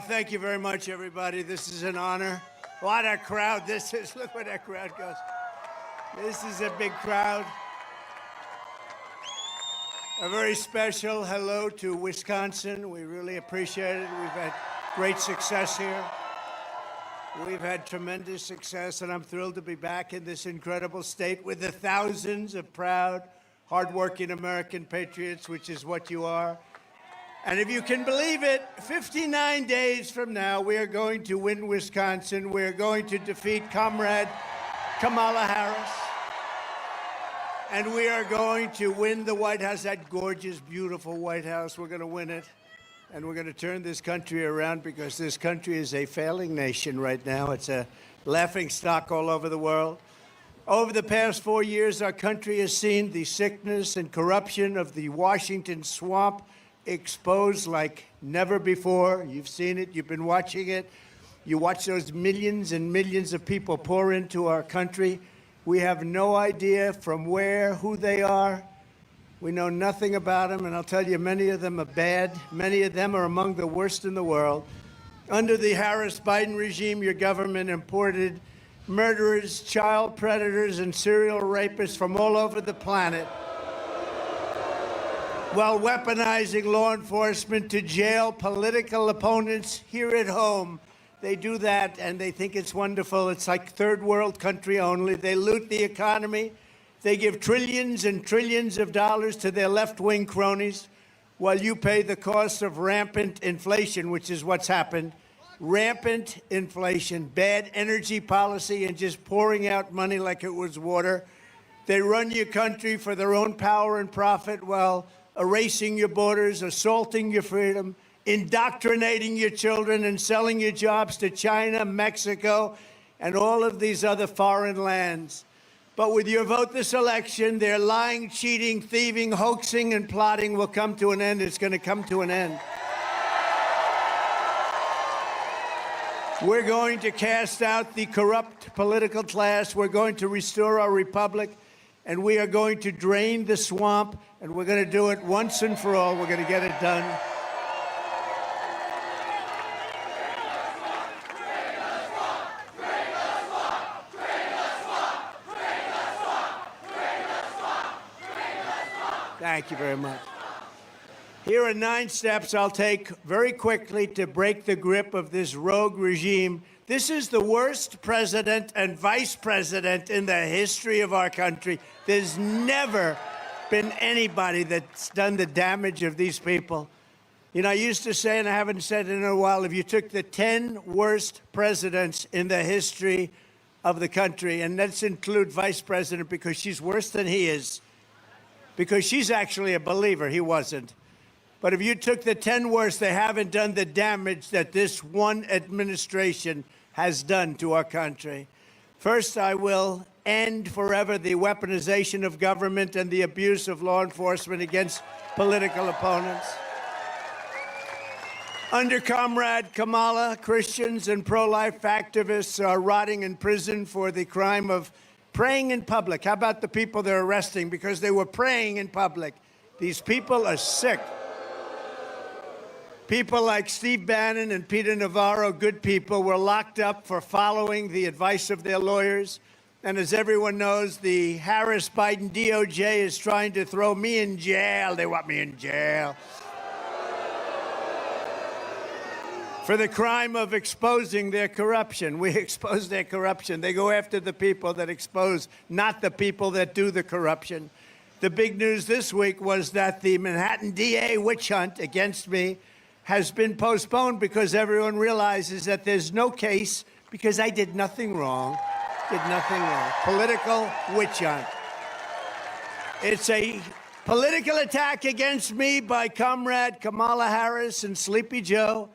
Thank you very much, everybody. This is an honor. What a crowd this is. Look where that crowd goes. This is a big crowd. A very special hello to Wisconsin. We really appreciate it. We've had great success here. We've had tremendous success, and I'm thrilled to be back in this incredible state with the thousands of proud, hardworking American patriots, which is what you are. And if you can believe it, 59 days from now, we are going to win Wisconsin. We're going to defeat Comrade Kamala Harris. And we are going to win the White House, that gorgeous, beautiful White House. We're going to win it. And we're going to turn this country around because this country is a failing nation right now. It's a laughingstock all over the world. Over the past 4 years, our country has seen the sickness and corruption of the Washington swamp exposed like never before. You've seen it. You've been watching it. You watch those millions and millions of people pour into our country. We have no idea from where, who they are. We know nothing about them, and I'll tell you, many of them are bad. Many of them are among the worst in the world. Under the Harris-Biden regime, your government imported murderers, child predators, and serial rapists from all over the planet, while weaponizing law enforcement to jail political opponents here at home. They do that, and they think it's wonderful. It's like third world country only. They loot the economy. They give trillions and trillions of dollars to their left-wing cronies, while you pay the cost of rampant inflation, which is what's happened. Rampant inflation, bad energy policy, and just pouring out money like it was water. They run your country for their own power and profit while erasing your borders, assaulting your freedom, indoctrinating your children, and selling your jobs to China, Mexico, and all of these other foreign lands. But with your vote this election, their lying, cheating, thieving, hoaxing, and plotting will come to an end. It's going to come to an end. We're going to cast out the corrupt political class. We're going to restore our republic. And we are going to drain the swamp, and we're going to do it once and for all. We're going to get it done. Thank you very much. Here are 9 steps I'll take very quickly to break the grip of this rogue regime. This is the worst president and vice president in the history of our country. There's never been anybody that's done the damage of these people. You know, I used to say, and I haven't said it in a while, if you took the 10 worst presidents in the history of the country, and let's include vice president because she's worse than he is, because she's actually a believer, he wasn't. But if you took the 10 worst, they haven't done the damage that this one administration has done to our country. First, I will end forever the weaponization of government and the abuse of law enforcement against political opponents. Under Comrade Kamala, Christians and pro-life activists are rotting in prison for the crime of praying in public. How about the people they're arresting because they were praying in public? These people are sick. People like Steve Bannon and Peter Navarro, good people, were locked up for following the advice of their lawyers. And as everyone knows, the Harris-Biden DOJ is trying to throw me in jail. They want me in jail for the crime of exposing their corruption. We expose their corruption. They go after the people that expose, not the people that do the corruption. The big news this week was that the Manhattan DA witch hunt against me has been postponed because everyone realizes that there's no case because I did nothing wrong. Did nothing wrong. Political witch hunt. It's a political attack against me by Comrade Kamala Harris and Sleepy Joe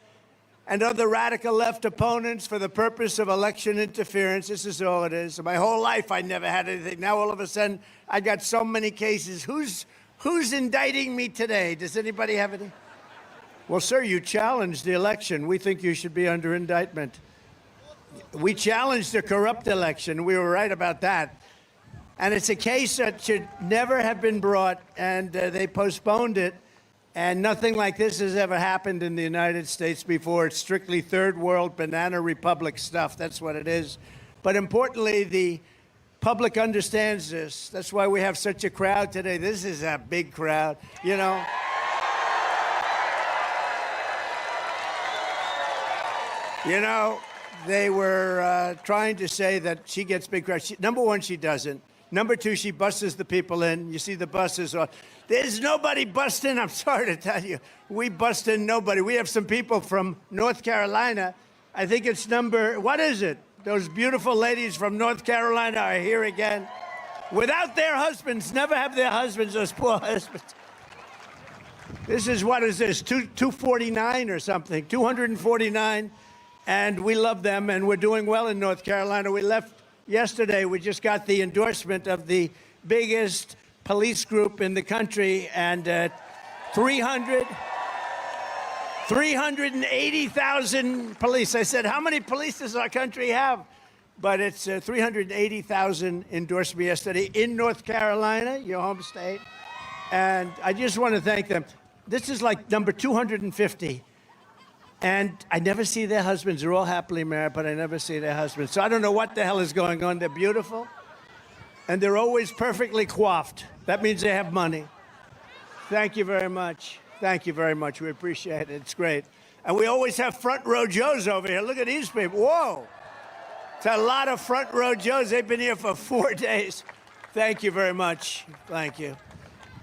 and other radical left opponents for the purpose of election interference. This is all it is. My whole life I never had anything. Now all of a sudden I got so many cases. Who's indicting me today? Does anybody have any? Well, sir, you challenged the election. We think you should be under indictment. We challenged the corrupt election. We were right about that. And it's a case that should never have been brought, and they postponed it. And nothing like this has ever happened in the United States before. It's strictly third world banana republic stuff. That's what it is. But importantly, the public understands this. That's why we have such a crowd today. This is a big crowd, you know. You know, they were trying to say that she gets big crowds. Number one, she doesn't. Number two, she buses the people in. You see the buses. There's nobody busting. I'm sorry to tell you. We bust in nobody. We have some people from North Carolina. I think it's what is it? Those beautiful ladies from North Carolina are here again. Without their husbands, never have their husbands, those poor husbands. This is, what is this, 249 or something, 249. And we love them, and we're doing well in North Carolina. We left yesterday. We just got the endorsement of the biggest police group in the country, and 380,000 police. I said, how many police does our country have? But it's 380,000 endorsed me yesterday in North Carolina, your home state. And I just want to thank them. This is like number 250. And I never see their husbands. They're all happily married, but I never see their husbands. So I don't know what the hell is going on. They're beautiful. And they're always perfectly coiffed. That means they have money. Thank you very much. Thank you very much. We appreciate it. It's great. And we always have front row Joes over here. Look at these people. Whoa. It's a lot of front row Joes. They've been here for 4 days. Thank you very much. Thank you.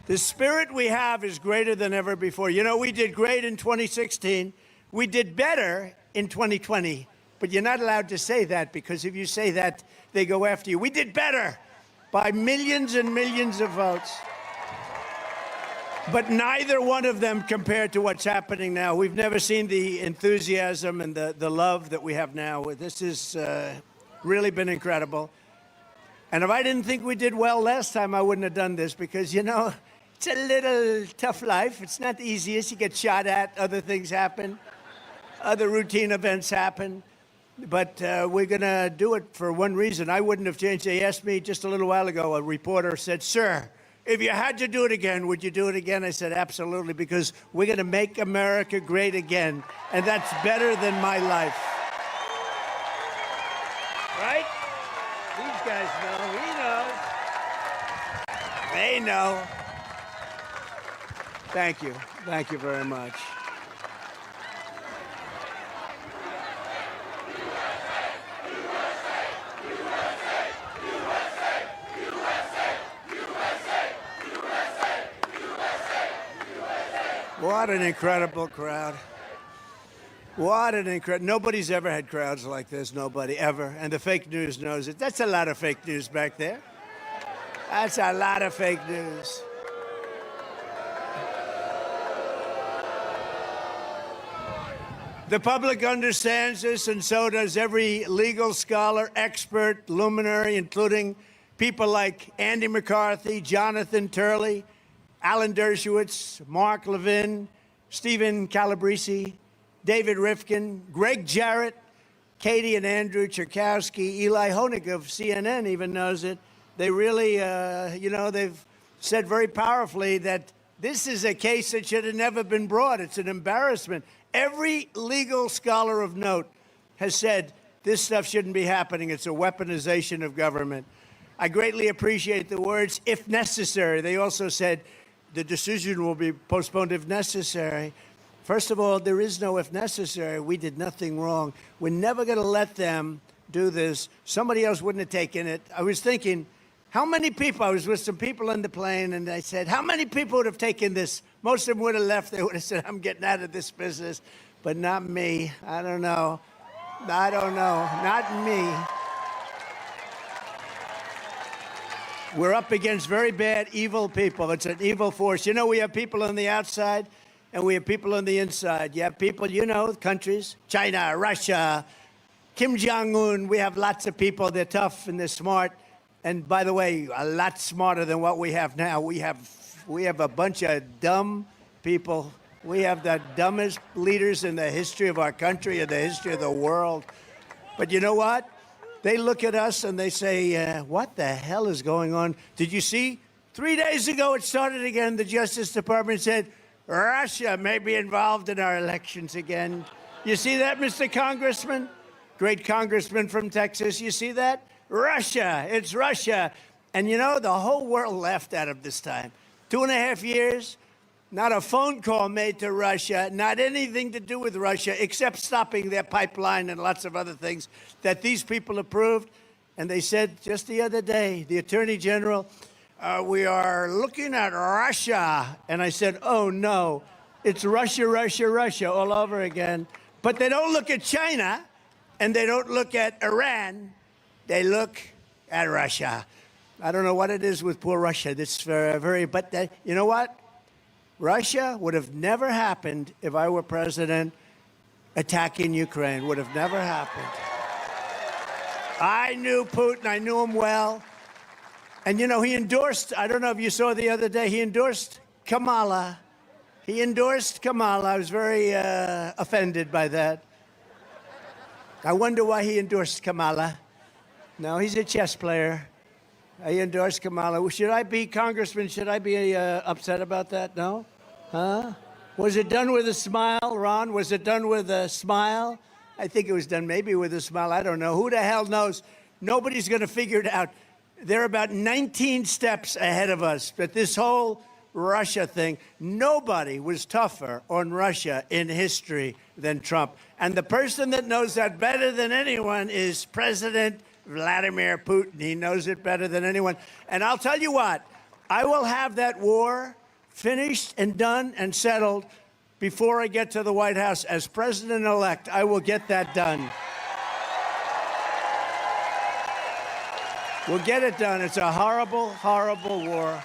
The spirit we have is greater than ever before. You know, we did great in 2016. We did better in 2020, but you're not allowed to say that, because if you say that, they go after you. We did better by millions and millions of votes, but neither one of them compared to what's happening now. We've never seen the enthusiasm and the love that we have now. This has really been incredible. And if I didn't think we did well last time, I wouldn't have done this, because, you know, it's a little tough life. It's not the easiest. You get shot at, other things happen. Other routine events happen, but we're going to do it for one reason. I wouldn't have changed. They asked me just a little while ago, a reporter said, sir, if you had to do it again, would you do it again? I said, absolutely, because we're going to make America great again, and that's better than my life. Right? These guys know. He knows. They know. Thank you. Thank you very much. What an incredible crowd. What an incredible, nobody's ever had crowds like this, nobody, ever. And the fake news knows it. That's a lot of fake news back there. That's a lot of fake news. The public understands this, and so does every legal scholar, expert, luminary, including people like Andy McCarthy, Jonathan Turley, Alan Dershowitz, Mark Levin, Stephen Calabrese, David Rifkin, Greg Jarrett, Katie and Andrew Cherkowski, Eli Honig of CNN even knows it. They really, you know, they've said very powerfully that this is a case that should have never been brought. It's an embarrassment. Every legal scholar of note has said this stuff shouldn't be happening. It's a weaponization of government. I greatly appreciate the words, if necessary. They also said the decision will be postponed if necessary. First of all, there is no if necessary. We did nothing wrong. We're never going to let them do this. Somebody else wouldn't have taken it. I was thinking, how many people, I was with some people on the plane, and I said, how many people would have taken this? Most of them would have left. They would have said, I'm getting out of this business, but not me. I don't know. I don't know. Not me. We're up against very bad, evil people. It's an evil force. You know, we have people on the outside, and we have people on the inside. You have people, you know, countries, China, Russia, Kim Jong-un. We have lots of people. They're tough and they're smart. And by the way, a lot smarter than what we have now. We have a bunch of dumb people. We have the dumbest leaders in the history of our country and the history of the world. But you know what? They look at us and they say, what the hell is going on? Did you see? 3 days ago, it started again. The Justice Department said, Russia may be involved in our elections again. You see that, Mr. Congressman? Great congressman from Texas. You see that? Russia. It's Russia. And you know, the whole world laughed at him this time. 2.5 years, not a phone call made to Russia, not anything to do with Russia, except stopping their pipeline and lots of other things that these people approved. And they said just the other day, the Attorney General, we are looking at Russia. And I said, oh, no, it's Russia, Russia, Russia all over again. But they don't look at China, and they don't look at Iran. They look at Russia. I don't know what it is with poor Russia. It's very, but you know what? Russia would have never happened if I were president. Attacking Ukraine would have never happened. I knew Putin. I knew him well. And, you know, he endorsed, I don't know if you saw the other day, he endorsed Kamala. He endorsed Kamala. I was very offended by that. I wonder why he endorsed Kamala. No, he's a chess player. He endorsed Kamala. Should I be, Congressman, should I be upset about that? No? Huh? Was it done with a smile, Ron? Was it done with a smile? I think it was done maybe with a smile. I don't know. Who the hell knows? Nobody's going to figure it out. They're about 19 steps ahead of us. But this whole Russia thing, nobody was tougher on Russia in history than Trump. And the person that knows that better than anyone is President Vladimir Putin. He knows it better than anyone. And I'll tell you what, I will have that war finished and done and settled before I get to the White House. As president-elect, I will get that done. We'll get it done. It's a horrible, horrible war.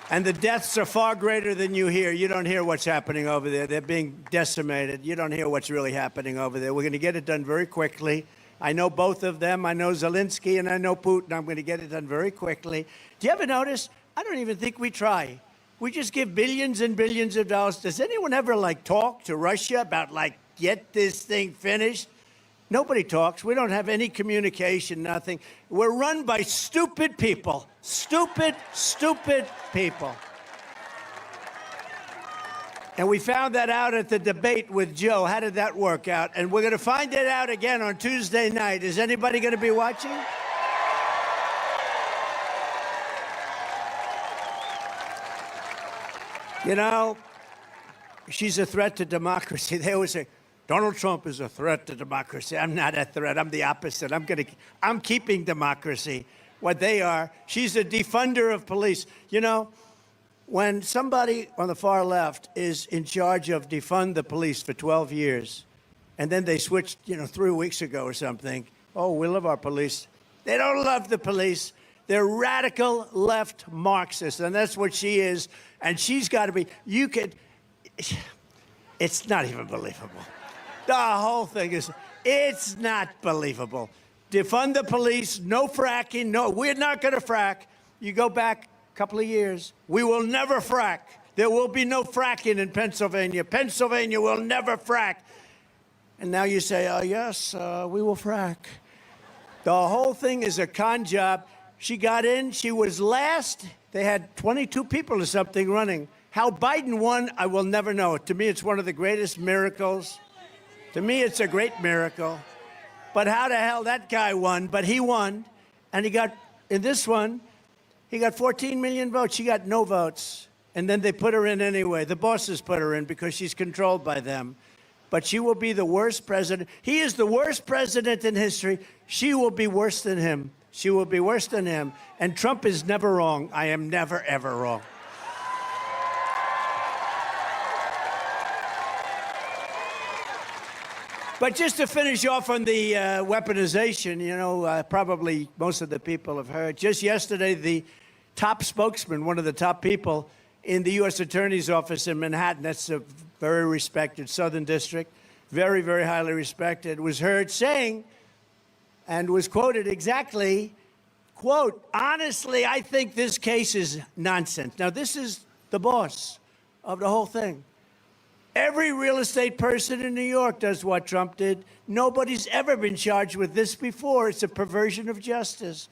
And the deaths are far greater than you hear. You don't hear what's happening over there. They're being decimated. You don't hear what's really happening over there. We're going to get it done very quickly. I know both of them. I know Zelensky and I know Putin. I'm going to get it done very quickly. Do you ever notice? I don't even think we try. We just give billions and billions of dollars. Does anyone ever, like, talk to Russia about, like, get this thing finished? Nobody talks. We don't have any communication, nothing. We're run by stupid people. Stupid, stupid people. And we found that out at the debate with Joe. How did that work out? And we're going to find it out again on Tuesday night. Is anybody going to be watching? You know, she's a threat to democracy. They always say, Donald Trump is a threat to democracy. I'm not a threat. I'm the opposite. I'm keeping democracy. What they are, she's a defunder of police. You know, when somebody on the far left is in charge of defund the police for 12 years, and then they switched, 3 weeks ago or something, oh, we love our police. They don't love the police. They're radical left Marxists, and that's what she is. And she's got to be, it's not even believable. The whole thing is, it's not believable. Defund the police, no fracking, no, we're not going to frack. You go back a couple of years, we will never frack. There will be no fracking in Pennsylvania. Pennsylvania will never frack. And now you say, oh, yes, we will frack. The whole thing is a con job. She got in, she was last. They had 22 people or something running. How Biden won, I will never know. To me, it's one of the greatest miracles. To me, it's a great miracle. But how the hell that guy won? But he won. And he got, in this one, he got 14 million votes. She got no votes. And then they put her in anyway. The bosses put her in because she's controlled by them. But she will be the worst president. He is the worst president in history. She will be worse than him. She will be worse than him. And Trump is never wrong. I am never, ever wrong. But just to finish off on the weaponization, probably most of the people have heard. Just yesterday, the top spokesman, one of the top people in the U.S. Attorney's Office in Manhattan, that's a very respected Southern District, very, very highly respected, was heard saying, and was quoted exactly, quote, honestly, I think this case is nonsense. Now, this is the boss of the whole thing. Every real estate person in New York does what Trump did. Nobody's ever been charged with this before. It's a perversion of justice.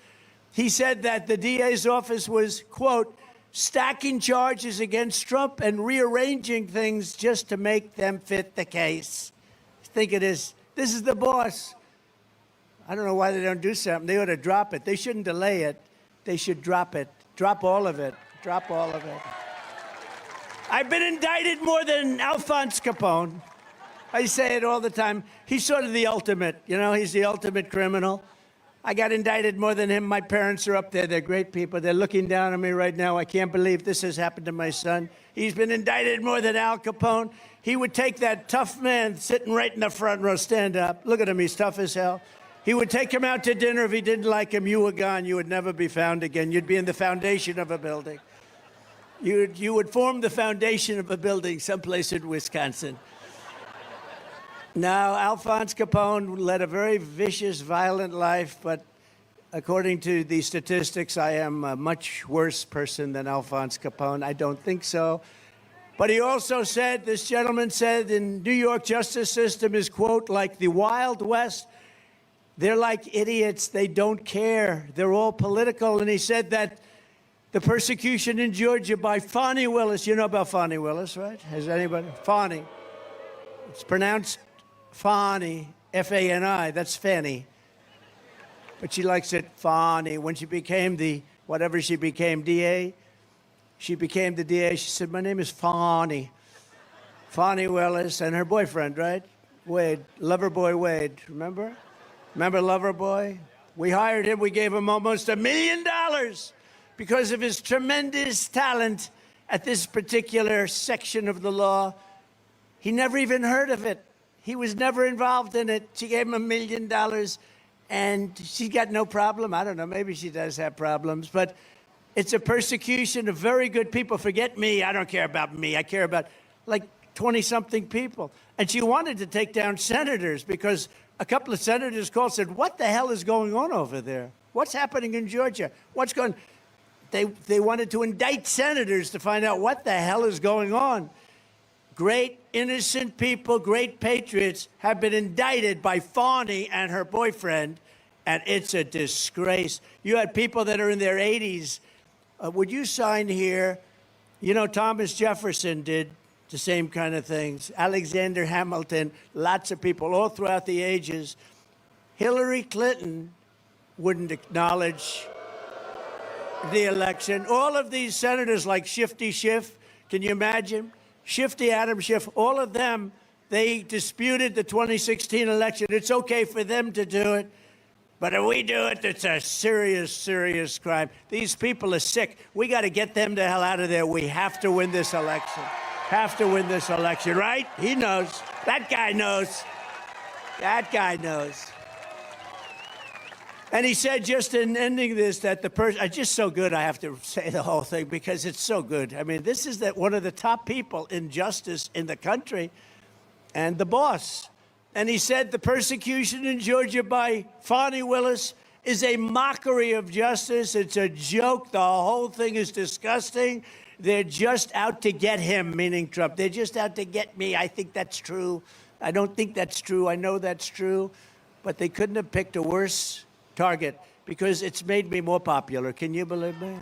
He said that the DA's office was, quote, stacking charges against Trump and rearranging things just to make them fit the case. Think it is. This is the boss. I don't know why they don't do something. They ought to drop it. They shouldn't delay it. They should drop it. Drop all of it. Drop all of it. I've been indicted more than Alphonse Capone. I say it all the time. He's sort of the ultimate, you know, he's the ultimate criminal. I got indicted more than him. My parents are up there. They're great people. They're looking down on me right now. I can't believe this has happened to my son. He's been indicted more than Al Capone. He would take that tough man sitting right in the front row, stand up. Look at him, he's tough as hell. He would take him out to dinner. If he didn't like him, you were gone. You would never be found again. You'd be in the foundation of a building. You would form the foundation of a building someplace in Wisconsin. Now, Alphonse Capone led a very vicious, violent life, but according to the statistics, I am a much worse person than Alphonse Capone. I don't think so. But he also said, this gentleman said, in New York justice system is, quote, like the Wild West. They're like idiots. They don't care. They're all political. And he said that the persecution in Georgia by Fani Willis, you know about Fani Willis, right? Has anybody? Fani. It's pronounced Fani, F-A-N-I. That's Fanny. But she likes it Fani. When she became whatever she became, DA, she became the DA. She said, my name is Fani. Fani Willis and her boyfriend, right? Wade, Loverboy Wade, remember? Remember Loverboy? We hired him. We gave him almost $1 million because of his tremendous talent at this particular section of the law. He never even heard of it. He was never involved in it. She gave him $1 million, and she got no problem. I don't know. Maybe she does have problems, but it's a persecution of very good people. Forget me. I don't care about me. I care about like 20-something people. And she wanted to take down senators because a couple of senators called and said, what the hell is going on over there? What's happening in Georgia? What's going on? They wanted to indict senators to find out what the hell is going on. Great, innocent people, great patriots have been indicted by Fani and her boyfriend, and it's a disgrace. You had people that are in their 80s. Would you sign here? You know, Thomas Jefferson did the same kind of things. Alexander Hamilton, lots of people all throughout the ages. Hillary Clinton wouldn't acknowledge the election. All of these senators like Shifty Schiff, can you imagine? Shifty Adam Schiff, all of them, they disputed the 2016 election. It's okay for them to do it. But if we do it, it's a serious, serious crime. These people are sick. We got to get them the hell out of there. We have to win this election. Have to win this election, right? He knows. That guy knows. That guy knows. And he said, just in ending this, that the person, just so good, I have to say the whole thing because it's so good. I mean, this is one of the top people in justice in the country and the boss. And he said the persecution in Georgia by Fani Willis is a mockery of justice. It's a joke. The whole thing is disgusting. They're just out to get him, meaning Trump. They're just out to get me. I think that's true. I don't think that's true. I know that's true. But they couldn't have picked a worse target because it's made me more popular. Can you believe me?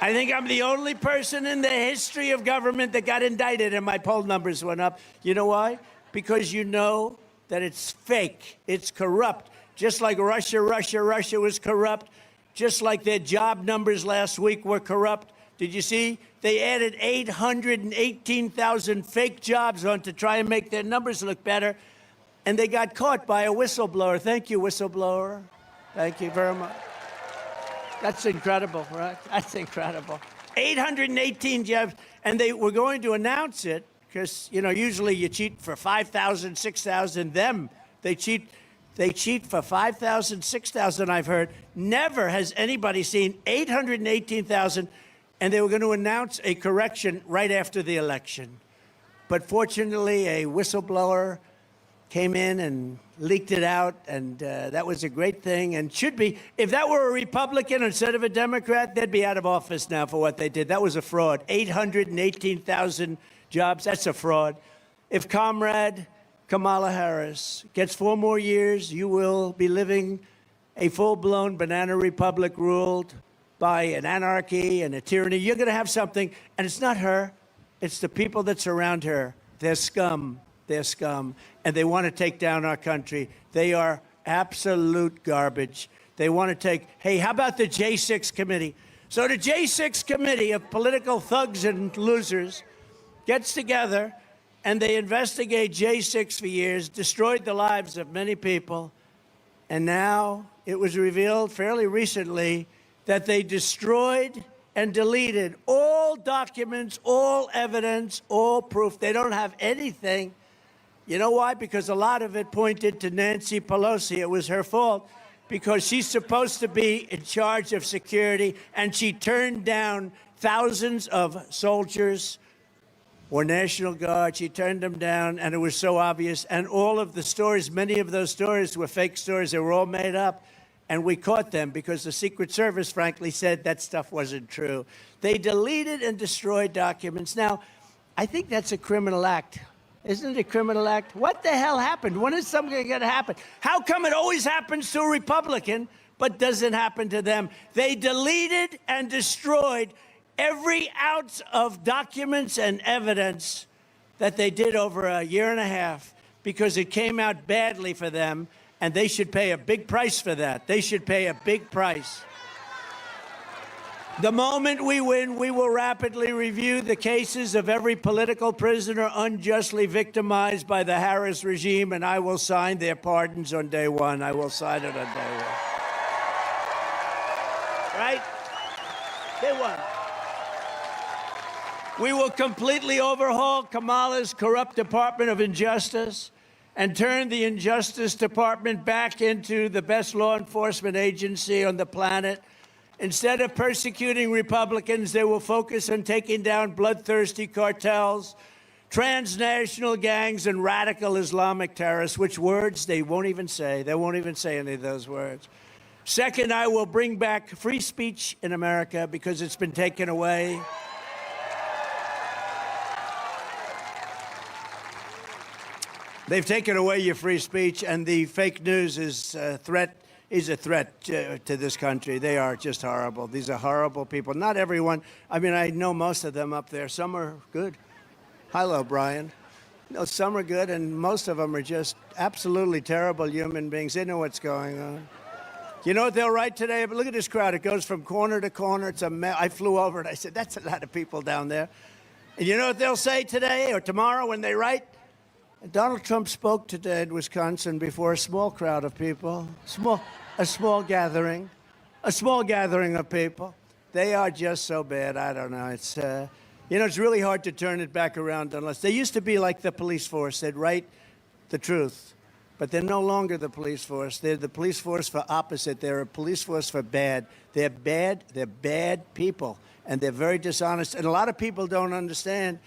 I think I'm the only person in the history of government that got indicted and my poll numbers went up. You know why? Because you know that it's fake. It's corrupt. Just like Russia was corrupt. Just like their job numbers last week were corrupt. Did you see? They added 818,000 fake jobs on to try and make their numbers look better. And they got caught by a whistleblower. Thank you, whistleblower. Thank you very much. That's incredible, right? That's incredible. 818 jobs. And they were going to announce it because, you know, usually you cheat for 5,000, 6,000. They cheat for 5,000, 6,000, I've heard. Never has anybody seen 818,000. And they were going to announce a correction right after the election. But fortunately, a whistleblower came in and leaked it out, and that was a great thing and should be. If that were a Republican instead of a Democrat, they'd be out of office now for what they did. That was a fraud. 818,000 jobs, that's a fraud. If Comrade Kamala Harris gets 4 more years, you will be living a full-blown banana republic ruled by an anarchy and a tyranny. You're going to have something, and it's not her. It's the people that surround her. They're scum. They're scum. And they want to take down our country. They are absolute garbage. They want to take, hey, how about the J6 committee? So the J6 committee of political thugs and losers gets together, and they investigate J6 for years, destroyed the lives of many people, and now it was revealed fairly recently that they destroyed and deleted all documents, all evidence, all proof. They don't have anything. You know why? Because a lot of it pointed to Nancy Pelosi. It was her fault because she's supposed to be in charge of security, and she turned down thousands of soldiers or National Guard. She turned them down, and it was so obvious. And all of the stories, many of those stories were fake stories. They were all made up. And we caught them because the Secret Service, frankly, said that stuff wasn't true. They deleted and destroyed documents. Now, I think that's a criminal act. Isn't it a criminal act? What the hell happened? When is something going to happen? How come it always happens to a Republican, but doesn't happen to them? They deleted and destroyed every ounce of documents and evidence that they did over a year and a half because it came out badly for them. And they should pay a big price for that. They should pay a big price. The moment we win, we will rapidly review the cases of every political prisoner unjustly victimized by the Harris regime, and I will sign their pardons on day one. I will sign it on day one. Right? Day one. We will completely overhaul Kamala's corrupt Department of Injustice and turn the Injustice Department back into the best law enforcement agency on the planet. Instead of persecuting Republicans, they will focus on taking down bloodthirsty cartels, transnational gangs, and radical Islamic terrorists, which words they won't even say. They won't even say any of those words. Second, I will bring back free speech in America because it's been taken away. They've taken away your free speech, and the fake news is a threat to this country. They are just horrible. These are horrible people. Not everyone. I mean, I know most of them up there. Some are good. Hello, Brian. No, some are good, and most of them are just absolutely terrible human beings. They know what's going on. You know what they'll write today? But look at this crowd. It goes from corner to corner. It's a mess. I flew over and I said, that's a lot of people down there. And you know what they'll say today or tomorrow when they write? Donald Trump spoke today in Wisconsin before a small crowd of people, a small gathering of people. They are just so bad. I don't know. It's, it's really hard to turn it back around unless they used to be like the police force. They'd write the truth, but they're no longer the police force. They're the police force for opposite. They're a police force for bad. They're bad. They're bad people, and they're very dishonest. And a lot of people don't understand.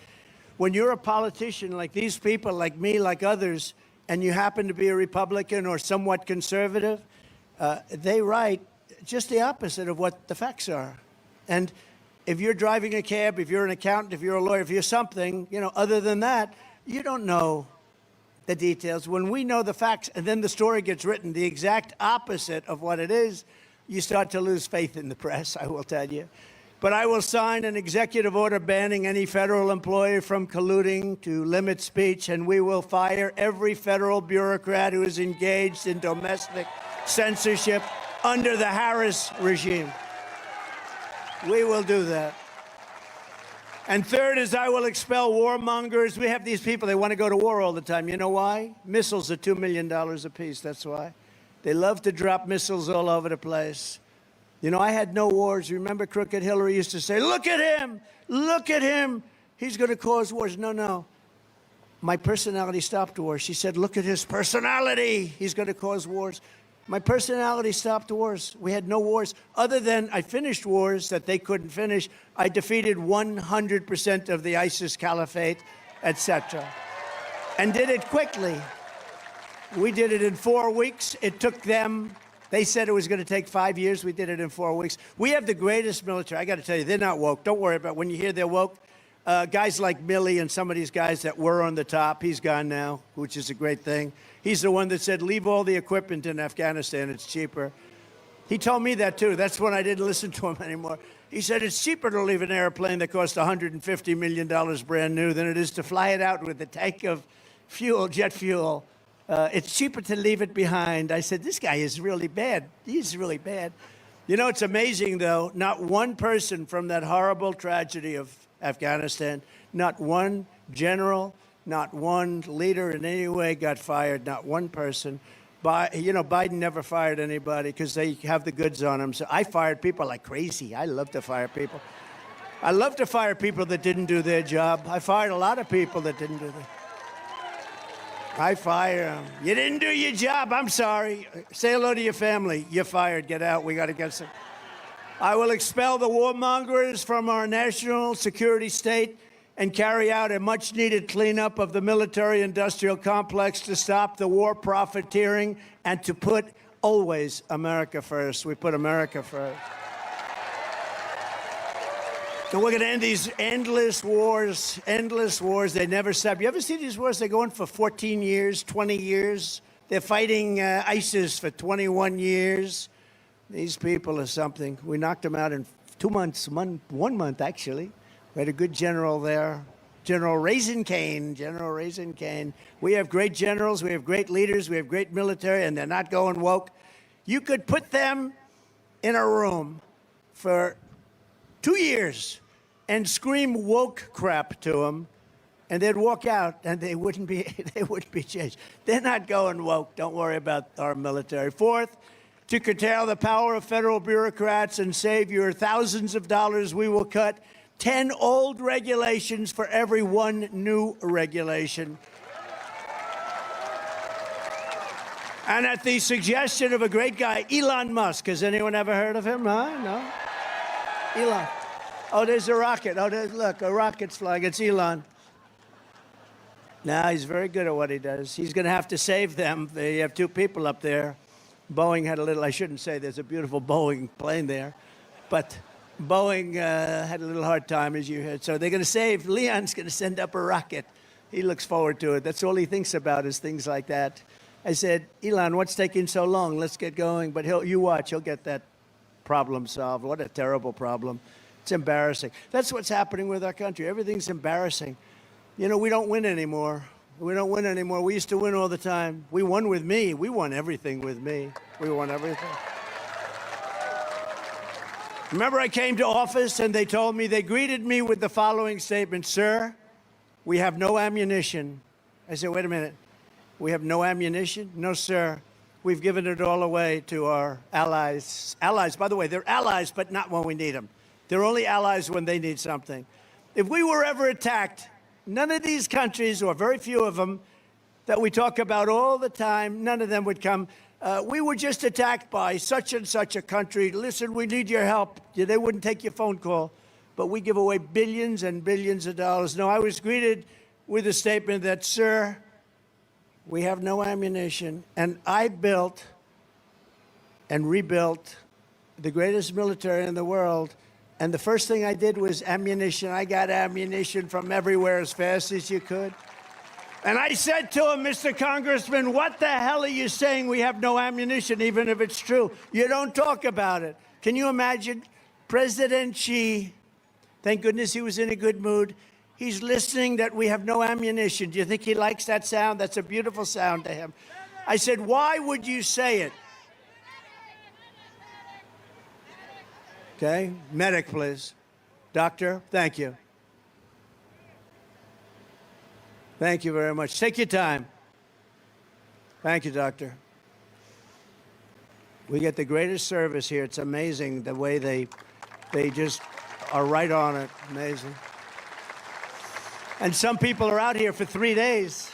When you're a politician like these people, like me, like others, and you happen to be a Republican or somewhat conservative, they write just the opposite of what the facts are. And if you're driving a cab, if you're an accountant, if you're a lawyer, if you're something, other than that, you don't know the details. When we know the facts and then the story gets written the exact opposite of what it is, you start to lose faith in the press, I will tell you. But I will sign an executive order banning any federal employee from colluding to limit speech, and we will fire every federal bureaucrat who is engaged in domestic censorship under the Harris regime. We will do that. And third is I will expel warmongers. We have these people, they want to go to war all the time. You know why? Missiles are $2 million apiece, that's why. They love to drop missiles all over the place. I had no wars. Remember Crooked Hillary used to say, look at him, he's going to cause wars. No. My personality stopped wars. She said, look at his personality, he's going to cause wars. My personality stopped wars. We had no wars other than I finished wars that they couldn't finish. I defeated 100% of the ISIS caliphate, etc. And did it quickly. We did it in 4 weeks. It took them, they said it was going to take 5 years. We did it in 4 weeks. We have the greatest military. I got to tell you, they're not woke. Don't worry about it. When you hear they're woke. Guys like Milley and some of these guys that were on the top, he's gone now, which is a great thing. He's the one that said, leave all the equipment in Afghanistan. It's cheaper. He told me that, too. That's when I didn't listen to him anymore. He said it's cheaper to leave an airplane that costs $150 million brand new than it is to fly it out with a tank of fuel, jet fuel. It's cheaper to leave it behind. I said, this guy is really bad. He's really bad. You know, it's amazing, though. Not one person from that horrible tragedy of Afghanistan, not one general, not one leader in any way got fired, not one person. You know, Biden never fired anybody because they have the goods on him. So I fired people like crazy. I love to fire people. I love to fire people that didn't do their job. I fired a lot of people that didn't do their I fire them. You didn't do your job. I'm sorry. Say hello to your family. You're fired. Get out. We got to get some. I will expel the warmongers from our national security state and carry out a much-needed cleanup of the military-industrial complex to stop the war profiteering and to put always America first. We put America first. So we're going to end these endless wars. They never stop. You ever see these wars? They go on for 14 years, 20 years. They're fighting ISIS for 21 years. These people are something. We knocked them out in 2 months, 1 month, actually. We had a good general there, General Raisin Cane. We have great generals, we have great leaders, we have great military, and they're not going woke. You could put them in a room for 2 years and scream woke crap to them, and they'd walk out, and they wouldn't be changed. They're not going woke. Don't worry about our military. Fourth, to curtail the power of federal bureaucrats and save your thousands of dollars, we will cut 10 old regulations for every 1 new regulation. And at the suggestion of a great guy, Elon Musk. Has anyone ever heard of him? Huh? No? Elon. Oh, there's a rocket. Oh, look, a rocket's flying. It's Elon. Now, he's very good at what he does. He's going to have to save them. They have 2 people up there. Boeing had a little, I shouldn't say there's a beautiful Boeing plane there, but Boeing had a little hard time, as you heard. So they're going to save. Leon's going to send up a rocket. He looks forward to it. That's all he thinks about is things like that. I said, Elon, what's taking so long? Let's get going. But you watch. He'll get that problem solved. What a terrible problem. It's embarrassing. That's what's happening with our country. Everything's embarrassing. You know, we don't win anymore. We don't win anymore. We used to win all the time. We won with me. We won everything with me. We won everything. Remember, I came to office and they told me, they greeted me with the following statement: sir, we have no ammunition. I said, wait a minute. We have no ammunition? No, sir. We've given it all away to our allies. Allies, by the way, they're allies, but not when we need them. They're only allies when they need something. If we were ever attacked, none of these countries, or very few of them, that we talk about all the time, none of them would come. We were just attacked by such and such a country. Listen, we need your help. They wouldn't take your phone call. But we give away billions and billions of dollars. No, I was greeted with a statement that, sir, we have no ammunition. And I built and rebuilt the greatest military in the world. And the first thing I did was ammunition. I got ammunition from everywhere as fast as you could. And I said to him, Mr. Congressman, what the hell are you saying we have no ammunition, even if it's true? You don't talk about it. Can you imagine? President Xi, thank goodness he was in a good mood. He's listening that we have no ammunition. Do you think he likes that sound? That's a beautiful sound to him. I said, why would you say it? Okay, medic, please. Doctor, thank you. Thank you very much. Take your time. Thank you, doctor. We get the greatest service here. It's amazing the way they just are right on it. Amazing. And some people are out here for 3 days.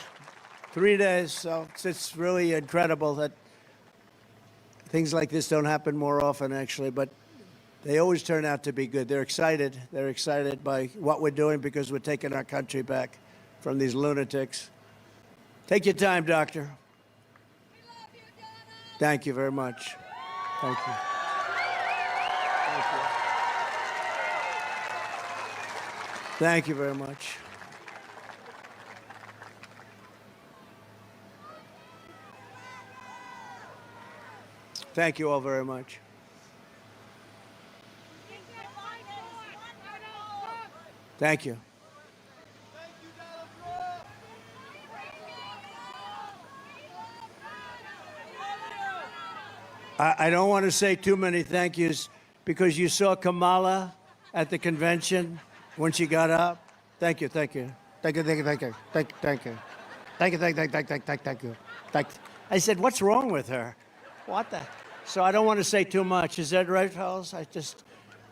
3 days. So it's really incredible that things like this don't happen more often, actually. But they always turn out to be good. They're excited. They're excited by what we're doing because we're taking our country back from these lunatics. Take your time, doctor. We love you, Donald. Thank you very much. Thank you. Thank you. Thank you very much. Thank you all very much. Thank you. I don't want to say too many thank yous because you saw Kamala at the convention when she got up. Thank you, thank you. Thank you, thank you, thank you. Thank you, thank you. Thank you, thank you, thank you, thank you. Thank you. I said, what's wrong with her? What the? So I don't want to say too much. Is that right, fellas?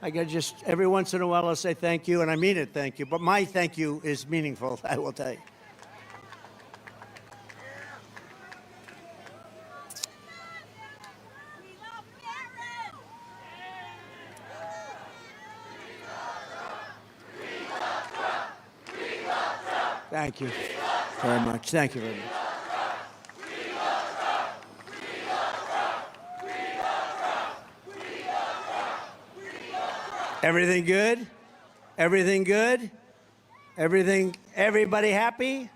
I get just every once in a while I'll say thank you, and I mean it, thank you. But my thank you is meaningful, I will tell you. We love Barron. Thank you very much. Thank you very much. Everything good? Everything good? Everybody happy?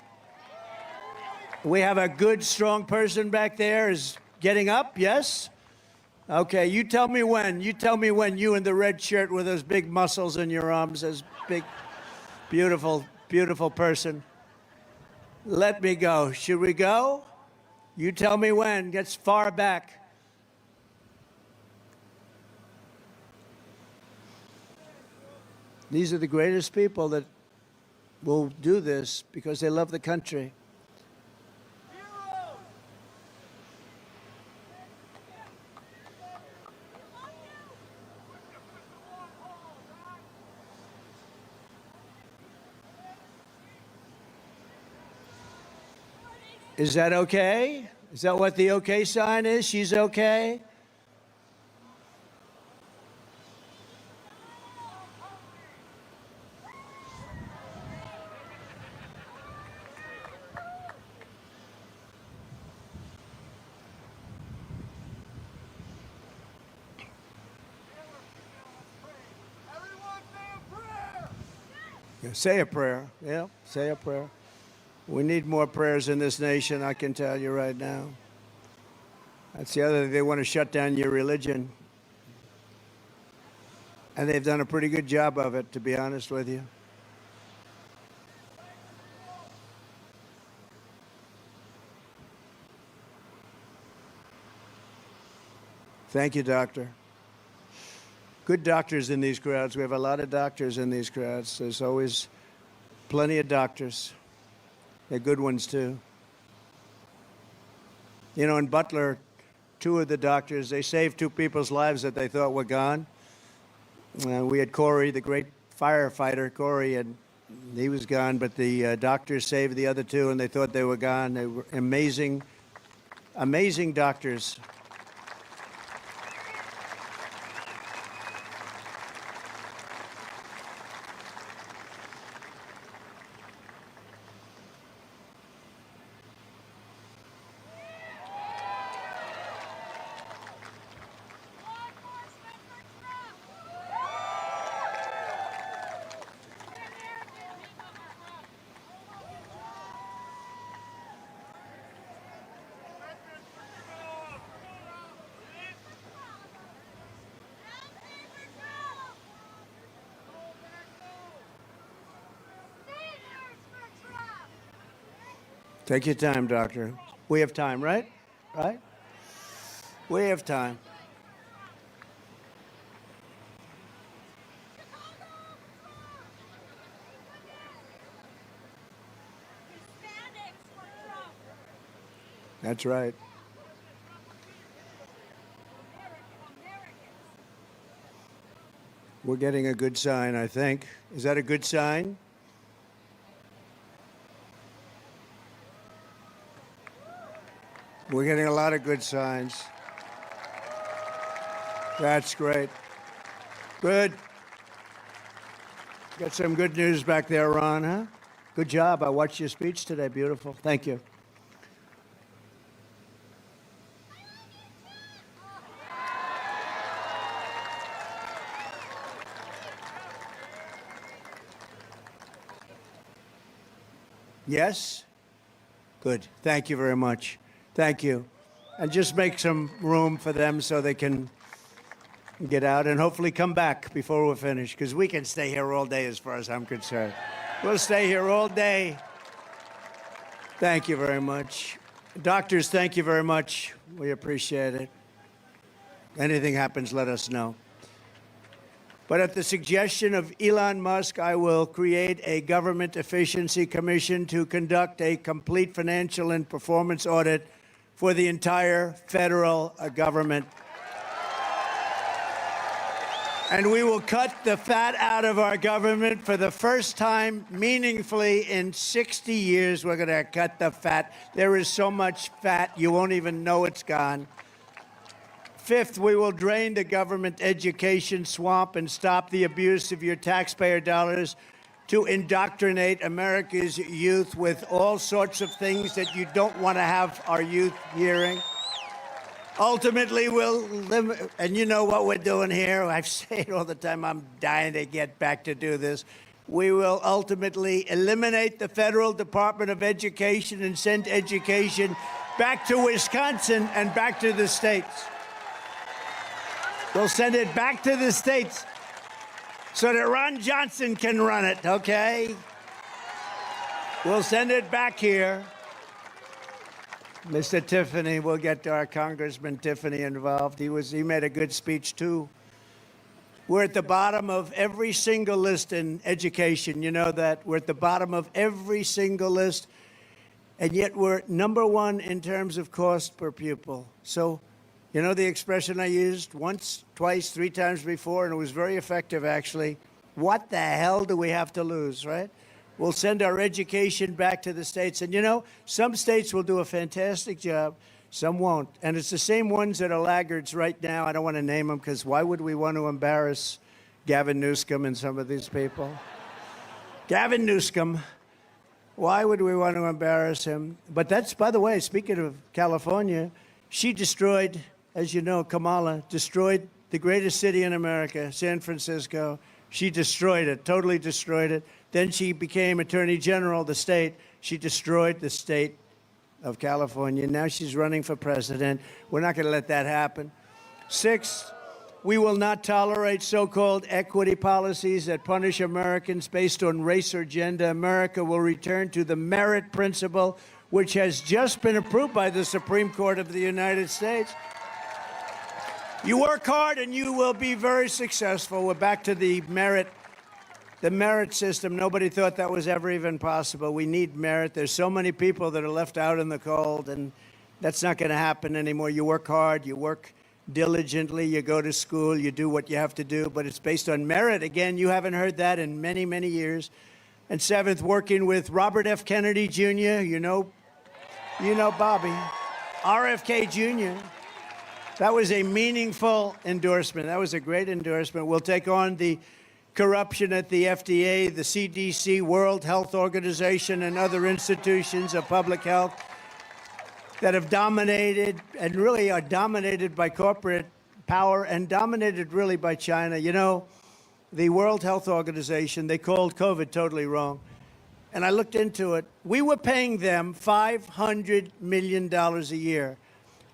We have a good, strong person back there is getting up, yes? Okay, you tell me when. You tell me when you in the red shirt with those big muscles in your arms, this big, beautiful, beautiful person. Let me go. Should we go? You tell me when. Gets far back. These are the greatest people that will do this because they love the country. Is that okay? Is that what the okay sign is? She's okay? Yeah, say a prayer. Yeah, say a prayer. We need more prayers in this nation, I can tell you right now. That's the other thing. They want to shut down your religion. And they've done a pretty good job of it, to be honest with you. Thank you, doctor. Good doctors in these crowds. We have a lot of doctors in these crowds. There's always plenty of doctors. They're good ones, too. You know, in Butler, two of the doctors, they saved two people's lives that they thought were gone. We had Corey, the great firefighter, Corey, and he was gone, but the doctors saved the other two, and they thought they were gone. They were amazing, amazing doctors. Take your time, doctor. We have time, right? Right? We have time. That's right. We're getting a good sign, I think. Is that a good sign? We're getting a lot of good signs. That's great. Good. Got some good news back there, Ron, huh? Good job. I watched your speech today. Beautiful. Thank you. Yes? Good. Thank you very much. Thank you. And just make some room for them so they can get out and hopefully come back before we're finished, because we can stay here all day as far as I'm concerned. We'll stay here all day. Thank you very much. Doctors, thank you very much. We appreciate it. Anything happens, let us know. But at the suggestion of Elon Musk, I will create a government efficiency commission to conduct a complete financial and performance audit for the entire federal government. And we will cut the fat out of our government for the first time meaningfully in 60 years. We're going to cut the fat. There is so much fat, you won't even know it's gone. Fifth, we will drain the government education swamp and stop the abuse of your taxpayer dollars to indoctrinate America's youth with all sorts of things that you don't want to have our youth hearing. Ultimately, we'll limit, and you know what we're doing here. I say it all the time. I'm dying to get back to do this. We will ultimately eliminate the Federal Department of Education and send education back to Wisconsin and back to the states. We'll send it back to the states so that Ron Johnson can run it, okay? We'll send it back here. Mr. Tiffany, we'll get our Congressman Tiffany involved. He made a good speech, too. We're at the bottom of every single list in education. You know that. We're at the bottom of every single list, and yet we're number one in terms of cost per pupil. So, you know the expression I used once, twice, three times before, and it was very effective, actually. What the hell do we have to lose, right? We'll send our education back to the states. And, you know, some states will do a fantastic job. Some won't. And it's the same ones that are laggards right now. I don't want to name them, because why would we want to embarrass Gavin Newsom and some of these people? Gavin Newsom, why would we want to embarrass him? But that's, by the way, speaking of California, she destroyed, as you know, Kamala destroyed the greatest city in America, San Francisco. She destroyed it, totally destroyed it. Then she became Attorney General of the state. She destroyed the state of California. Now she's running for president. We're not going to let that happen. Sixth, we will not tolerate so-called equity policies that punish Americans based on race or gender. America will return to the merit principle, which has just been approved by the Supreme Court of the United States. You work hard and you will be very successful. We're back to the merit system. Nobody thought that was ever even possible. We need merit. There's so many people that are left out in the cold, and that's not going to happen anymore. You work hard, you work diligently, you go to school, you do what you have to do, but it's based on merit. Again, you haven't heard that in many, many years. And seventh, working with Robert F. Kennedy Jr., you know Bobby, RFK Jr., that was a meaningful endorsement. That was a great endorsement. We'll take on the corruption at the FDA, the CDC, World Health Organization, and other institutions of public health that have dominated and really are dominated by corporate power and dominated really by China. You know, the World Health Organization, they called COVID totally wrong. And I looked into it. We were paying them $500 million a year.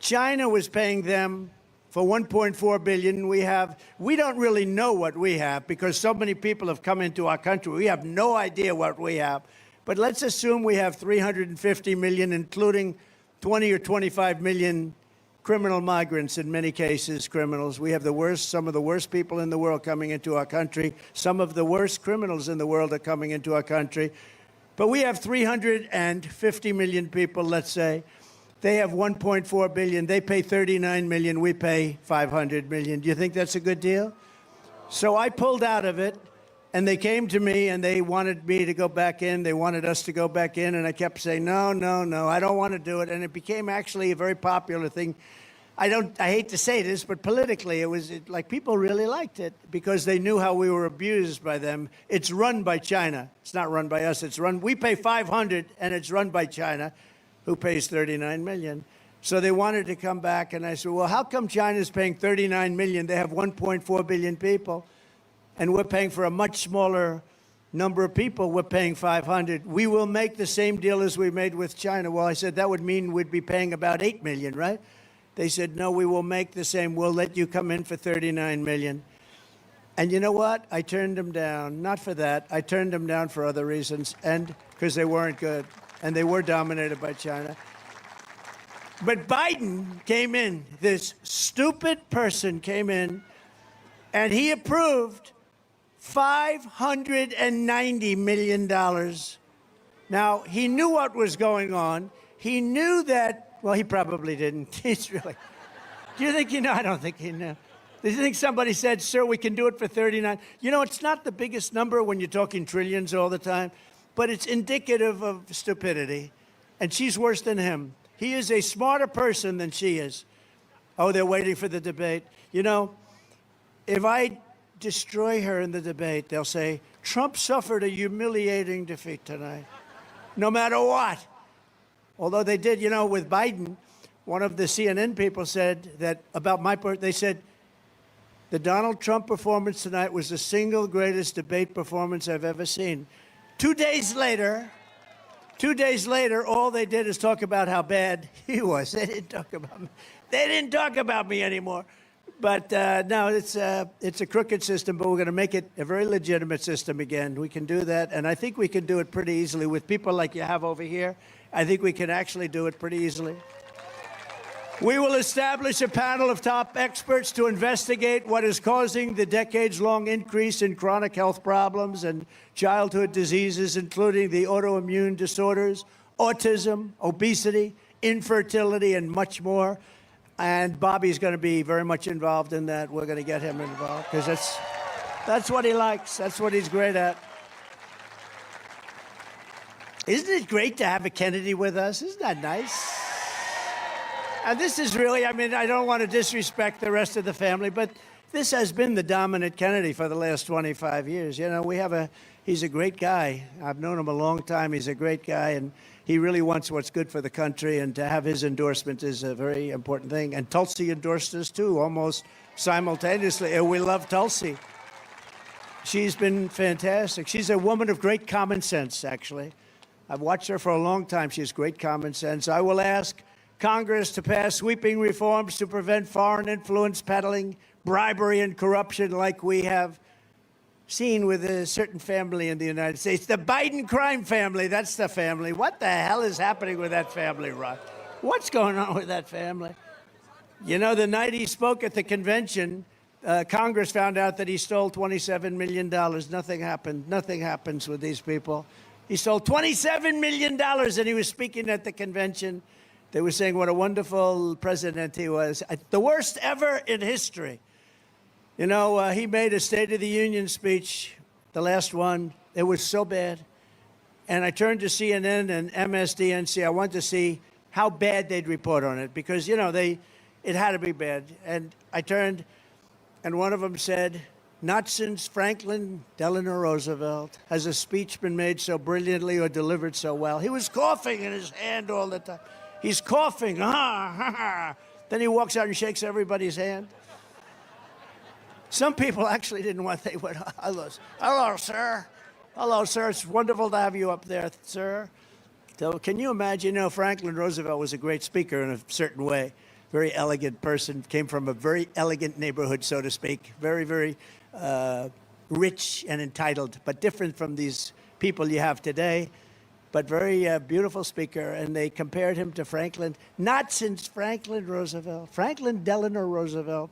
China was paying them for $1.4 billion. We don't really know what we have because so many people have come into our country. We have no idea what we have. But let's assume we have 350 million, including 20 or 25 million criminal migrants, in many cases criminals. We have some of the worst people in the world coming into our country. Some of the worst criminals in the world are coming into our country. But we have 350 million people, let's say. They have 1.4 billion. They pay 39 million. We pay 500 million. Do you think that's a good deal? So I pulled out of it, and they came to me, and they wanted me to go back in. They wanted us to go back in, and I kept saying, no, I don't want to do it. And it became actually a very popular thing. I hate to say this, but politically, like people really liked it because they knew how we were abused by them. It's run by China. It's not run by us. We pay 500, and it's run by China, who pays 39 million. So they wanted to come back, and I said, well, how come China's paying 39 million? They have 1.4 billion people, and we're paying for a much smaller number of people. We're paying 500. We will make the same deal as we made with China. Well, I said, that would mean we'd be paying about 8 million, right? They said, no, we will make the same. We'll let you come in for $39 million. And you know what? I turned them down. Not for that. I turned them down for other reasons, and because they weren't good, and they were dominated by China. But Biden came in. This stupid person came in, and he approved $590 million. Now, he knew what was going on. He knew that, well, he probably didn't. He's really, do you think he knew? I don't think he knew. Do you think somebody said, sir, we can do it for 39? You know, it's not the biggest number when you're talking trillions all the time, but it's indicative of stupidity. And she's worse than him. He is a smarter person than she is. Oh, they're waiting for the debate. You know, if I destroy her in the debate, they'll say, Trump suffered a humiliating defeat tonight, no matter what. Although they did, you know, with Biden, one of the CNN people said that about my part, they said, the Donald Trump performance tonight was the single greatest debate performance I've ever seen. 2 days later, all they did is talk about how bad he was. They didn't talk about me. They didn't talk about me anymore. But no, it's a crooked system, but we're going to make it a very legitimate system again. We can do that, and I think we can do it pretty easily with people like you have over here. I think we can actually do it pretty easily. We will establish a panel of top experts to investigate what is causing the decades-long increase in chronic health problems and childhood diseases, including the autoimmune disorders, autism, obesity, infertility, and much more. And Bobby's going to be very much involved in that. We're going to get him involved because that's what he likes. That's what he's great at. Isn't it great to have a Kennedy with us? Isn't that nice? And this is really, I mean, I don't want to disrespect the rest of the family, but this has been the dominant Kennedy for the last 25 years. You know, he's a great guy. I've known him a long time. He's a great guy, and he really wants what's good for the country, and to have his endorsement is a very important thing. And Tulsi endorsed us, too, almost simultaneously. And we love Tulsi. She's been fantastic. She's a woman of great common sense, actually. I've watched her for a long time. She has great common sense. I will ask Congress to pass sweeping reforms to prevent foreign influence peddling, bribery, and corruption like we have seen with a certain family in the United States. The Biden crime family, that's the family. What the hell is happening with that family, Rod? What's going on with that family? You know, the night he spoke at the convention, Congress found out that he stole $27 million. Nothing happened. Nothing happens with these people. He stole $27 million, and he was speaking at the convention. They were saying what a wonderful president he was. The worst ever in history. You know, he made a State of the Union speech, the last one. It was so bad. And I turned to CNN and MSDNC. I wanted to see how bad they'd report on it because, you know, it had to be bad. And I turned, and one of them said, not since Franklin Delano Roosevelt has a speech been made so brilliantly or delivered so well. He was coughing in his hand all the time. He's coughing. Then he walks out and shakes everybody's hand. Some people actually didn't want, they went, hello, sir. Hello, sir. It's wonderful to have you up there, sir. So can you imagine, you know, Franklin Roosevelt was a great speaker in a certain way. Very elegant person, came from a very elegant neighborhood, so to speak. Very, very rich and entitled, but different from these people you have today. But very beautiful speaker, and they compared him to Franklin. Not since Franklin Roosevelt, Franklin Delano Roosevelt,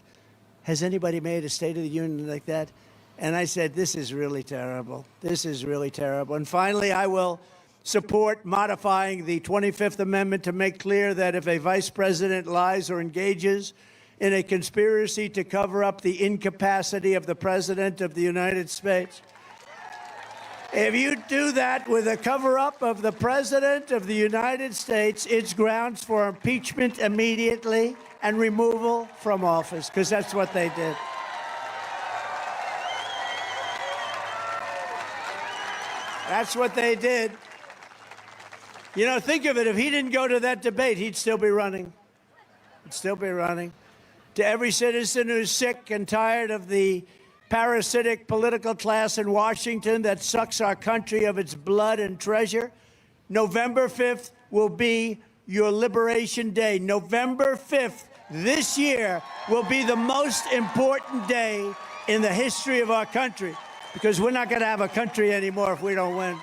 has anybody made a State of the Union like that. And I said, this is really terrible. This is really terrible. And finally, I will support modifying the 25th Amendment to make clear that if a vice president lies or engages in a conspiracy to cover up the incapacity of the President of the United States, if you do that with a cover-up of the President of the United States, it's grounds for impeachment immediately and removal from office, because that's what they did. That's what they did. You know, think of it. If he didn't go to that debate, he'd still be running. He'd still be running. To every citizen who's sick and tired of the parasitic political class in Washington that sucks our country of its blood and treasure, November 5th will be your Liberation Day. November 5th this year will be the most important day in the history of our country, because we're not going to have a country anymore if we don't win.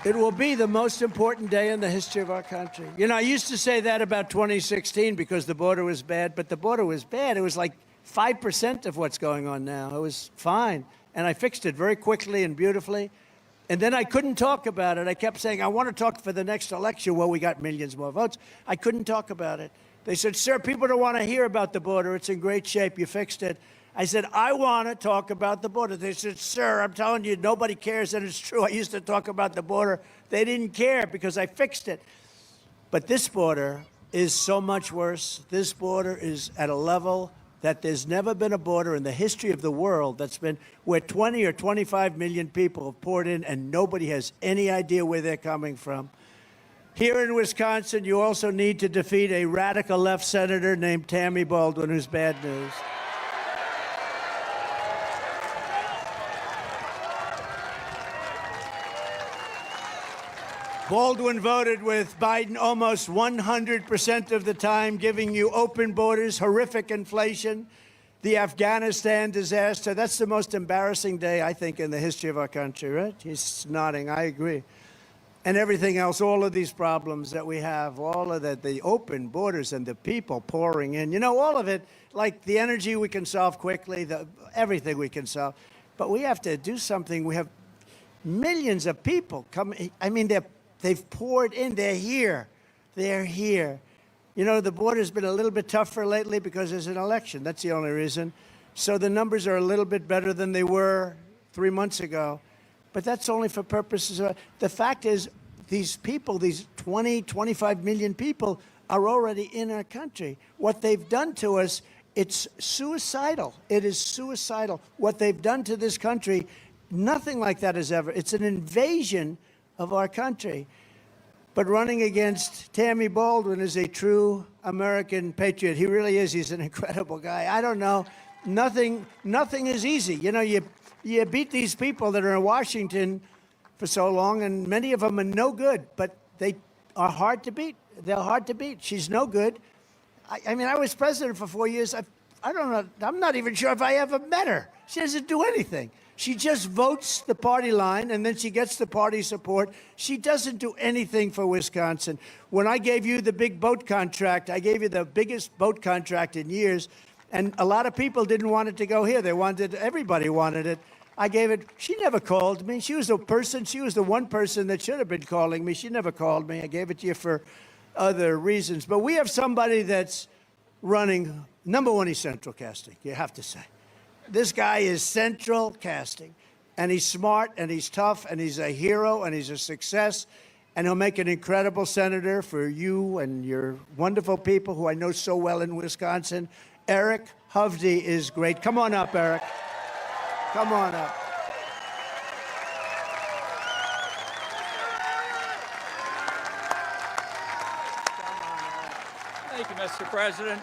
It will be the most important day in the history of our country. You know, I used to say that about 2016 because the border was bad, but the border was bad. It was like 5% of what's going on now. It was fine. And I fixed it very quickly and beautifully. And then I couldn't talk about it. I kept saying, I want to talk for the next election. Well, we got millions more votes. I couldn't talk about it. They said, sir, people don't want to hear about the border. It's in great shape. You fixed it. I said, I want to talk about the border. They said, sir, I'm telling you, nobody cares. And it's true. I used to talk about the border. They didn't care because I fixed it. But this border is so much worse. This border is at a level that there's never been a border in the history of the world that's been where 20 or 25 million people have poured in and nobody has any idea where they're coming from. Here in Wisconsin, you also need to defeat a radical left senator named Tammy Baldwin, who's bad news. Baldwin voted with Biden almost 100% of the time, giving you open borders, horrific inflation, the Afghanistan disaster. That's the most embarrassing day, I think, in the history of our country, right? He's nodding. I agree. And everything else, all of these problems that we have, all of that, the open borders and the people pouring in, you know, all of it, like the energy we can solve quickly, everything we can solve. But we have to do something. We have millions of people coming. I mean, they've poured in. They're here. They're here. You know, the border's been a little bit tougher lately because there's an election. That's the only reason. So the numbers are a little bit better than they were 3 months ago. But that's only for purposes of... The fact is, these people, these 20, 25 million people, are already in our country. What they've done to us, it's suicidal. It is suicidal. What they've done to this country, nothing like that has ever... It's an invasion of our country. But running against Tammy Baldwin is a true American patriot. He really is. He's an incredible guy. I don't know. Nothing is easy. You know, you beat these people that are in Washington for so long, and many of them are no good, but they are hard to beat. They're hard to beat. She's no good. I mean, I was president for 4 years. I don't know. I'm not even sure if I ever met her. She doesn't do anything. She just votes the party line, and then she gets the party support. She doesn't do anything for Wisconsin. When I gave you the big boat contract, I gave you the biggest boat contract in years, and a lot of people didn't want it to go here. They wanted, everybody wanted it. I gave it, she never called me. She was the one person that should have been calling me. She never called me. I gave it to you for other reasons. But we have somebody that's running, number one, he's central casting, you have to say. This guy is central casting, and he's smart, and he's tough, and he's a hero, and he's a success, and he'll make an incredible senator for you and your wonderful people who I know so well in Wisconsin. Eric Hovde is great. Come on up, Eric. Come on up. Thank you, Mr. President.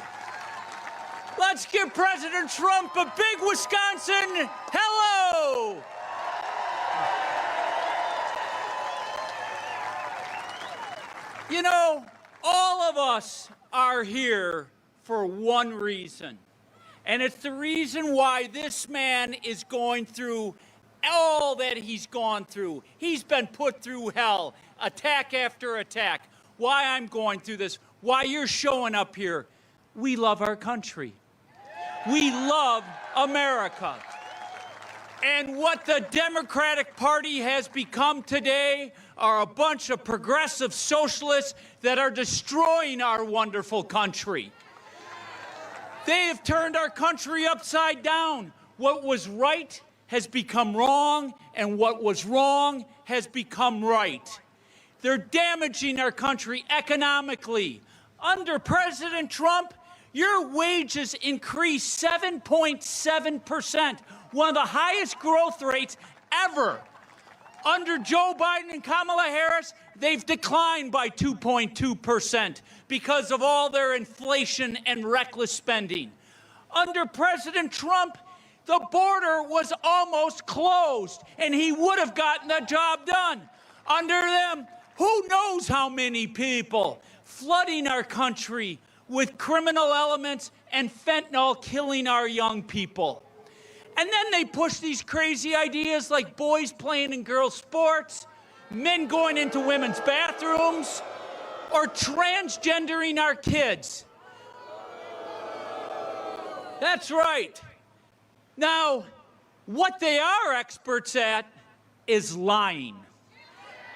Let's give President Trump a big Wisconsin hello! You know, all of us are here for one reason. And it's the reason why this man is going through all that he's gone through. He's been put through hell, attack after attack. Why I'm going through this, why you're showing up here. We love our country. We love America. And what the Democratic Party has become today are a bunch of progressive socialists that are destroying our wonderful country. They have turned our country upside down. What was right has become wrong, and what was wrong has become right. They're damaging our country economically. Under President Trump, your wages increased 7.7%, one of the highest growth rates ever. Under Joe Biden and Kamala Harris, they've declined by 2.2% because of all their inflation and reckless spending. Under President Trump, the border was almost closed, and he would have gotten the job done. Under them, who knows how many people flooding our country with criminal elements and fentanyl killing our young people. And then they push these crazy ideas like boys playing in girls' sports, men going into women's bathrooms, or transgendering our kids. That's right. Now, what they are experts at is lying.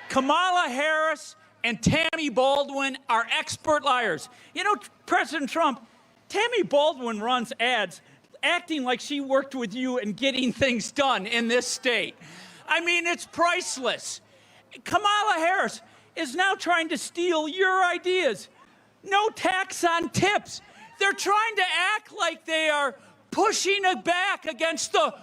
Kamala Harris and Tammy Baldwin are expert liars. You know, President Trump, Tammy Baldwin runs ads acting like she worked with you and getting things done in this state. I mean, it's priceless. Kamala Harris is now trying to steal your ideas. No tax on tips. They're trying to act like they are pushing it back against the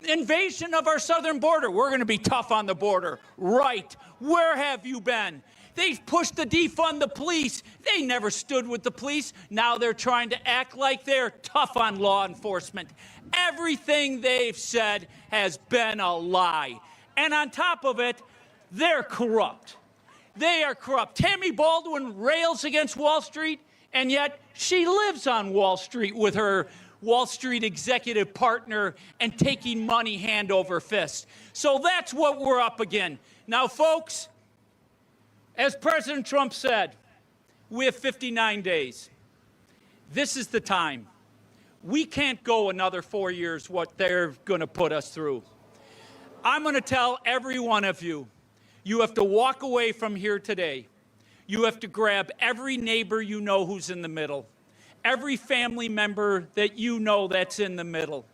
invasion of our southern border. We're going to be tough on the border. Right. Where have you been? They pushed to defund the police. They never stood with the police. Now they're trying to act like they're tough on law enforcement. Everything they've said has been a lie. And on top of it, they're corrupt. They are corrupt. Tammy Baldwin rails against Wall Street, and yet she lives on Wall Street with her Wall Street executive partner and taking money hand over fist. So that's what we're up against. Now, folks, as President Trump said, we have 59 days. This is the time. We can't go another 4 years what they're going to put us through. I'm going to tell every one of you, you have to walk away from here today. You have to grab every neighbor you know who's in the middle, every family member that you know that's in the middle,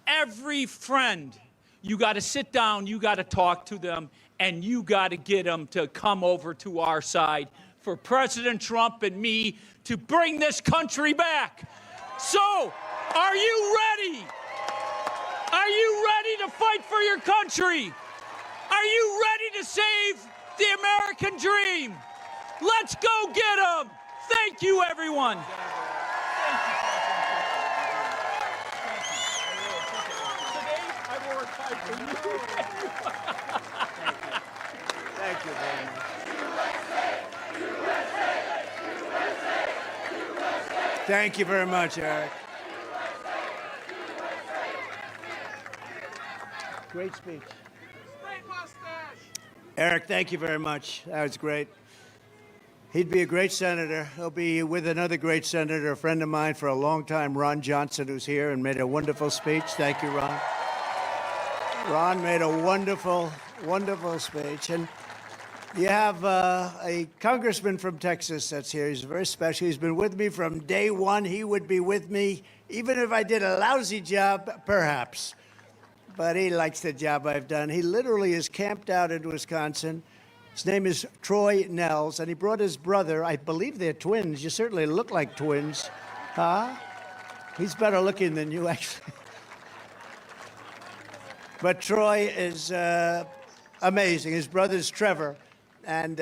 every friend. You got to sit down, you got to talk to them, and you got to get them to come over to our side for President Trump and me to bring this country back. So, are you ready? Are you ready to fight for your country? Are you ready to save the American dream? Let's go get them. Thank you, everyone. Thank you very much. Thank you very much, Eric. Great speech. Eric, thank you very much. That was great. He'd be a great senator. He'll be with another great senator, a friend of mine for a long time, Ron Johnson, who's here and made a wonderful speech. Thank you, Ron. Ron made a wonderful, wonderful speech. And you have a congressman from Texas that's here. He's very special. He's been with me from day one. He would be with me even if I did a lousy job, perhaps. But he likes the job I've done. He literally is camped out in Wisconsin. His name is Troy Nels, and he brought his brother. I believe they're twins. You certainly look like twins. Huh? He's better looking than you, actually. But Troy is amazing. His brother's Trevor. And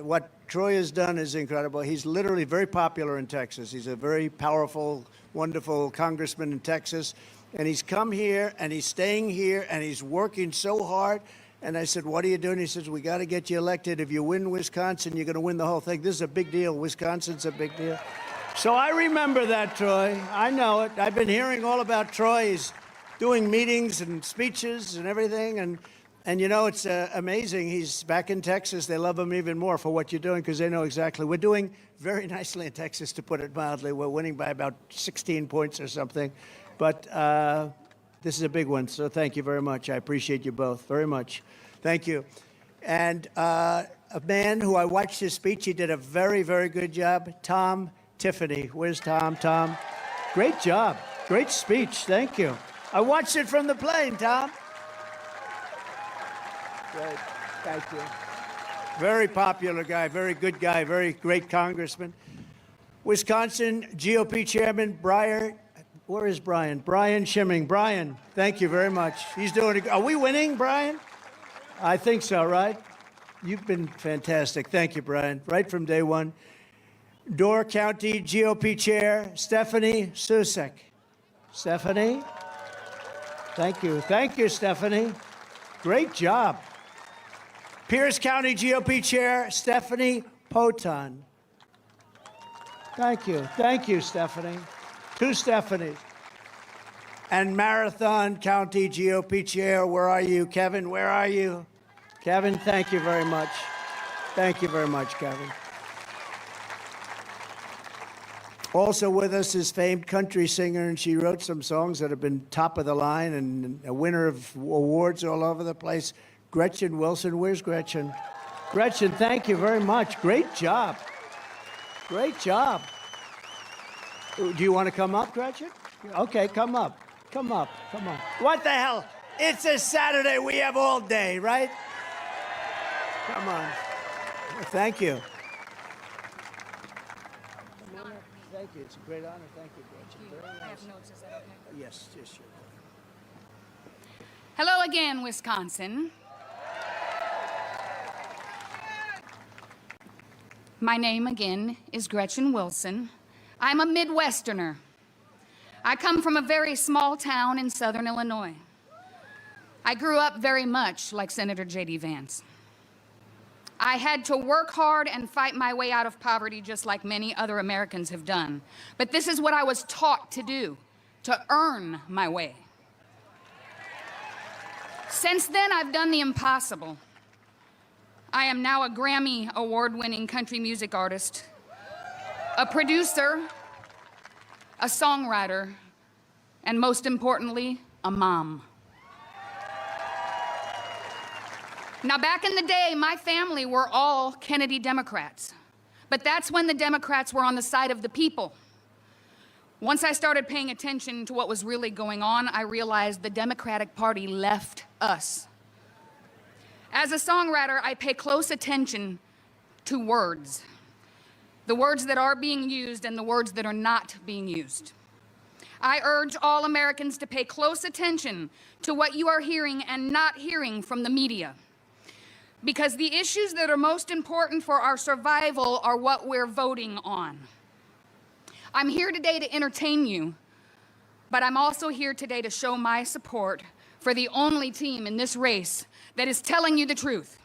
what Troy has done is incredible. He's literally very popular in Texas. He's a very powerful, wonderful congressman in Texas. And he's come here, and he's staying here, and he's working so hard. And I said, what are you doing? He says, we got to get you elected. If you win Wisconsin, you're going to win the whole thing. This is a big deal. Wisconsin's a big deal. So I remember that, Troy. I know it. I've been hearing all about Troy. He's doing meetings and speeches and everything. And you know, it's amazing. He's back in Texas. They love him even more for what you're doing because they know exactly. We're doing very nicely in Texas, to put it mildly. We're winning by about 16 points or something. But this is a big one, so thank you very much. I appreciate you both very much. Thank you. And a man who I watched his speech, he did a very, very good job, Tom Tiffany. Where's Tom? Tom, great job. Great speech. Thank you. I watched it from the plane, Tom. Great. Thank you. Very popular guy, very good guy, very great congressman. Wisconsin GOP Chairman where is Brian? Brian Schimming. Brian, thank you very much. He's doing it. Are we winning, Brian? I think so, right? You've been fantastic. Thank you, Brian. Right from day one. Door County GOP Chair, Stephanie Susek. Stephanie? Thank you. Thank you, Stephanie. Great job. Pierce County GOP Chair, Stephanie Poton. Thank you. Thank you, Stephanie. Two Stephanies. And Marathon County GOP Chair, where are you? Kevin, where are you? Kevin, thank you very much. Thank you very much, Kevin. Also with us is famed country singer, and she wrote some songs that have been top of the line and a winner of awards all over the place, Gretchen Wilson. Where's Gretchen? Gretchen, thank you very much. Great job. Great job. Do you want to come up, Gretchen? Okay, come up. Come up. Come on. What the hell? It's a Saturday. We have all day, right? Come on. Thank you. Thank you. It's a great honor. Thank you, Gretchen. Very nice. I have notes. Is that okay? Yes, yes, sure. Hello again, Wisconsin. My name again is Gretchen Wilson. I'm a Midwesterner. I come from a very small town in southern Illinois. I grew up very much like Senator J.D. Vance. I had to work hard and fight my way out of poverty just like many other Americans have done. But this is what I was taught to do, to earn my way. Since then, I've done the impossible. I am now a Grammy award-winning country music artist, a producer, a songwriter, and most importantly, a mom. Now, back in the day, my family were all Kennedy Democrats, but that's when the Democrats were on the side of the people. Once I started paying attention to what was really going on, I realized the Democratic Party left us. As a songwriter, I pay close attention to words, the words that are being used and the words that are not being used. I urge all Americans to pay close attention to what you are hearing and not hearing from the media, because the issues that are most important for our survival are what we're voting on. I'm here today to entertain you, but I'm also here today to show my support for the only team in this race that is telling you the truth.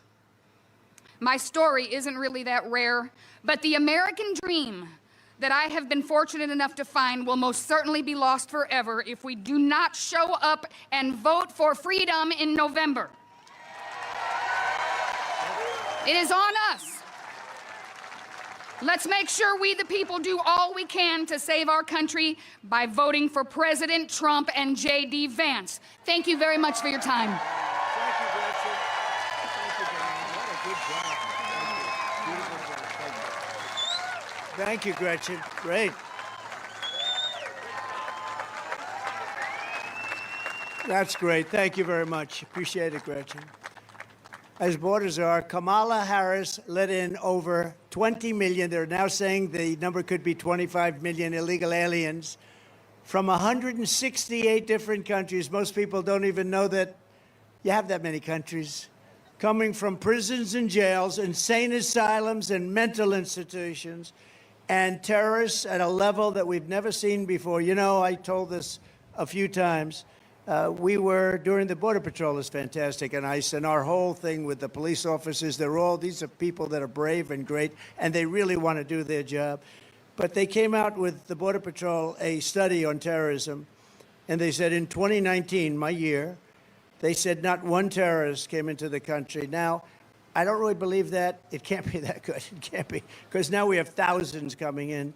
My story isn't really that rare, but the American dream that I have been fortunate enough to find will most certainly be lost forever if we do not show up and vote for freedom in November. It is on us. Let's make sure we, the people, do all we can to save our country by voting for President Trump and J.D. Vance. Thank you very much for your time. Thank you, Gretchen. Thank you, Diane. What a good job. Thank you. Beautiful job. Thank you, Gretchen. Great. That's great. Thank you very much. Appreciate it, Gretchen. As borders are, Kamala Harris let in over 20 million. They're now saying the number could be 25 million illegal aliens from 168 different countries. Most people don't even know that you have that many countries, coming from prisons and jails, insane asylums and mental institutions, and terrorists at a level that we've never seen before. You know, I told this a few times. We were, during the Border Patrol is fantastic, and ICE, and our whole thing with the police officers, these are people that are brave and great, and they really want to do their job. But they came out with the Border Patrol a study on terrorism, and they said in 2019, my year, they said not one terrorist came into the country. Now, I don't really believe that. It can't be that good. It can't be, because now we have thousands coming in.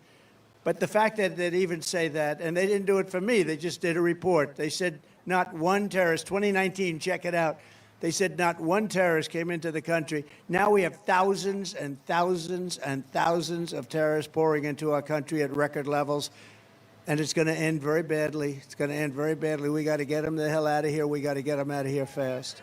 But the fact that they'd even say that, and they didn't do it for me, they just did a report. They said not one terrorist, 2019, check it out. They said not one terrorist came into the country. Now we have thousands and thousands and thousands of terrorists pouring into our country at record levels. And it's going to end very badly. It's going to end very badly. We got to get them the hell out of here. We got to get them out of here fast.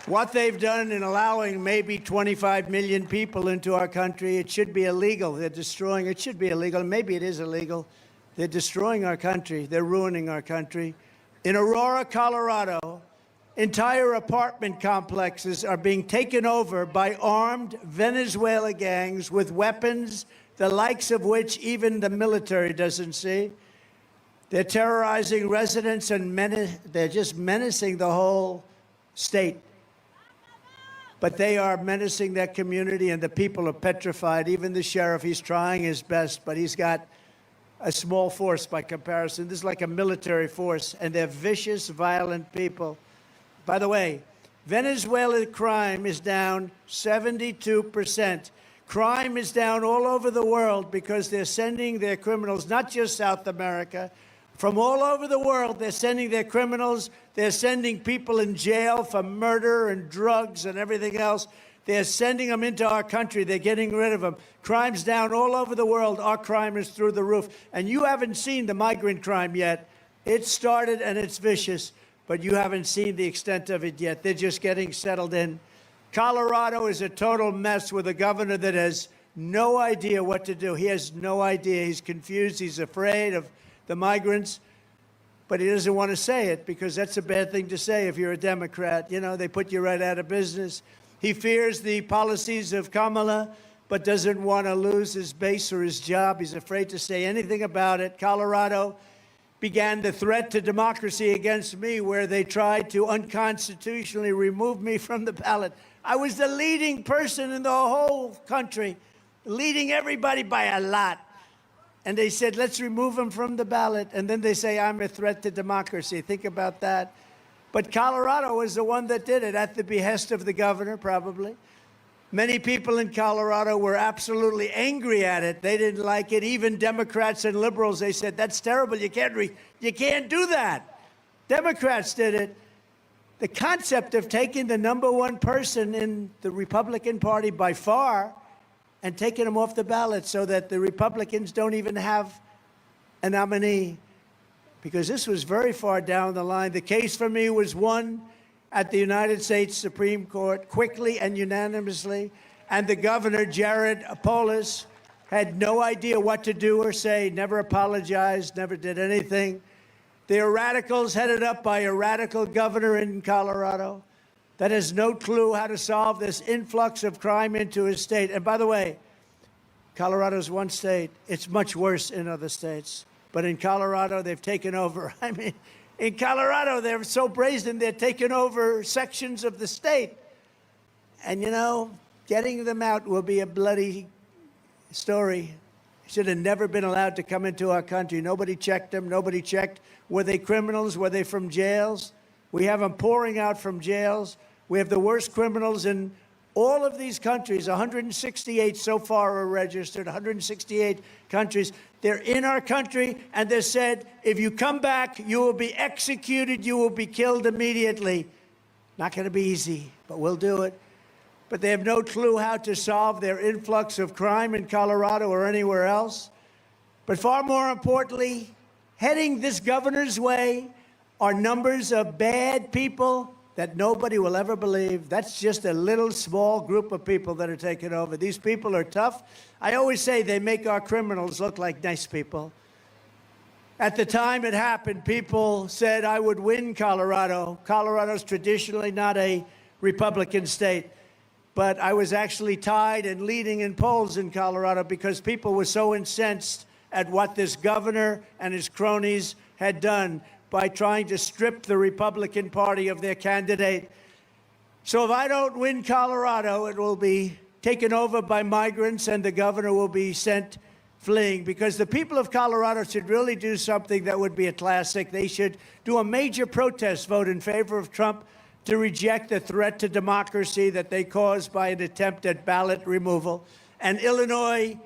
What they've done in allowing maybe 25 million people into our country, it should be illegal. They're destroying, it should be illegal. Maybe it is illegal. They're destroying our country. They're ruining our country. In Aurora, Colorado, entire apartment complexes are being taken over by armed Venezuela gangs with weapons, the likes of which even the military doesn't see. They're terrorizing residents and they're just menacing the whole state. but they are menacing that community, and the people are petrified. Even the sheriff, he's trying his best, but he's got a small force by comparison. This is like a military force, and they're vicious, violent people. By the way, Venezuela crime is down 72%. Crime is down all over the world because they're sending their criminals, not just South America, from all over the world. They're sending their criminals. They're sending people in jail for murder and drugs and everything else. They're sending them into our country. They're getting rid of them. Crime's down all over the world. Our crime is through the roof. And you haven't seen the migrant crime yet. It started and it's vicious, but you haven't seen the extent of it yet. They're just getting settled in. Colorado is a total mess with a governor that has no idea what to do. He has no idea. He's confused. He's afraid of the migrants, but he doesn't want to say it because that's a bad thing to say if you're a Democrat. You know, they put you right out of business. He fears the policies of Kamala, but doesn't want to lose his base or his job. He's afraid to say anything about it. Colorado began the threat to democracy against me, where they tried to unconstitutionally remove me from the ballot. I was the leading person in the whole country, leading everybody by a lot. And they said, let's remove him from the ballot. And then they say, I'm a threat to democracy. Think about that. But Colorado was the one that did it, at the behest of the governor, probably. Many people in Colorado were absolutely angry at it. They didn't like it. Even Democrats and liberals, they said, that's terrible. You can't do that. Democrats did it. The concept of taking the #1 person in the Republican Party by far and taking him off the ballot so that the Republicans don't even have a nominee, because this was very far down the line. The case for me was won at the United States Supreme Court quickly and unanimously, and the governor, Jared Polis, had no idea what to do or say, never apologized, never did anything. They are radicals headed up by a radical governor in Colorado that has no clue how to solve this influx of crime into his state. And by the way, Colorado's one state. It's much worse in other states. But in Colorado, they've taken over. I mean, in Colorado, they're so brazen, they're taking over sections of the state. And, you know, getting them out will be a bloody story. Should have never been allowed to come into our country. Nobody checked them. Nobody checked. Were they criminals? Were they from jails? We have them pouring out from jails. We have the worst criminals in all of these countries. 168 so far are registered, 168 countries. They're in our country, and they said, if you come back, you will be executed, you will be killed immediately. Not going to be easy, but we'll do it. But they have no clue how to solve their influx of crime in Colorado or anywhere else. But far more importantly, heading this governor's way are numbers of bad people that nobody will ever believe. That's just a little small group of people that are taking over. These people are tough. I always say they make our criminals look like nice people. At the time it happened, people said I would win Colorado. Colorado's traditionally not a Republican state. But I was actually tied and leading in polls in Colorado because people were so incensed at what this governor and his cronies had done by trying to strip the Republican Party of their candidate. So if I don't win Colorado, it will be taken over by migrants and the governor will be sent fleeing, because the people of Colorado should really do something that would be a classic. They should do a major protest vote in favor of Trump to reject the threat to democracy that they caused by an attempt at ballot removal. And Illinois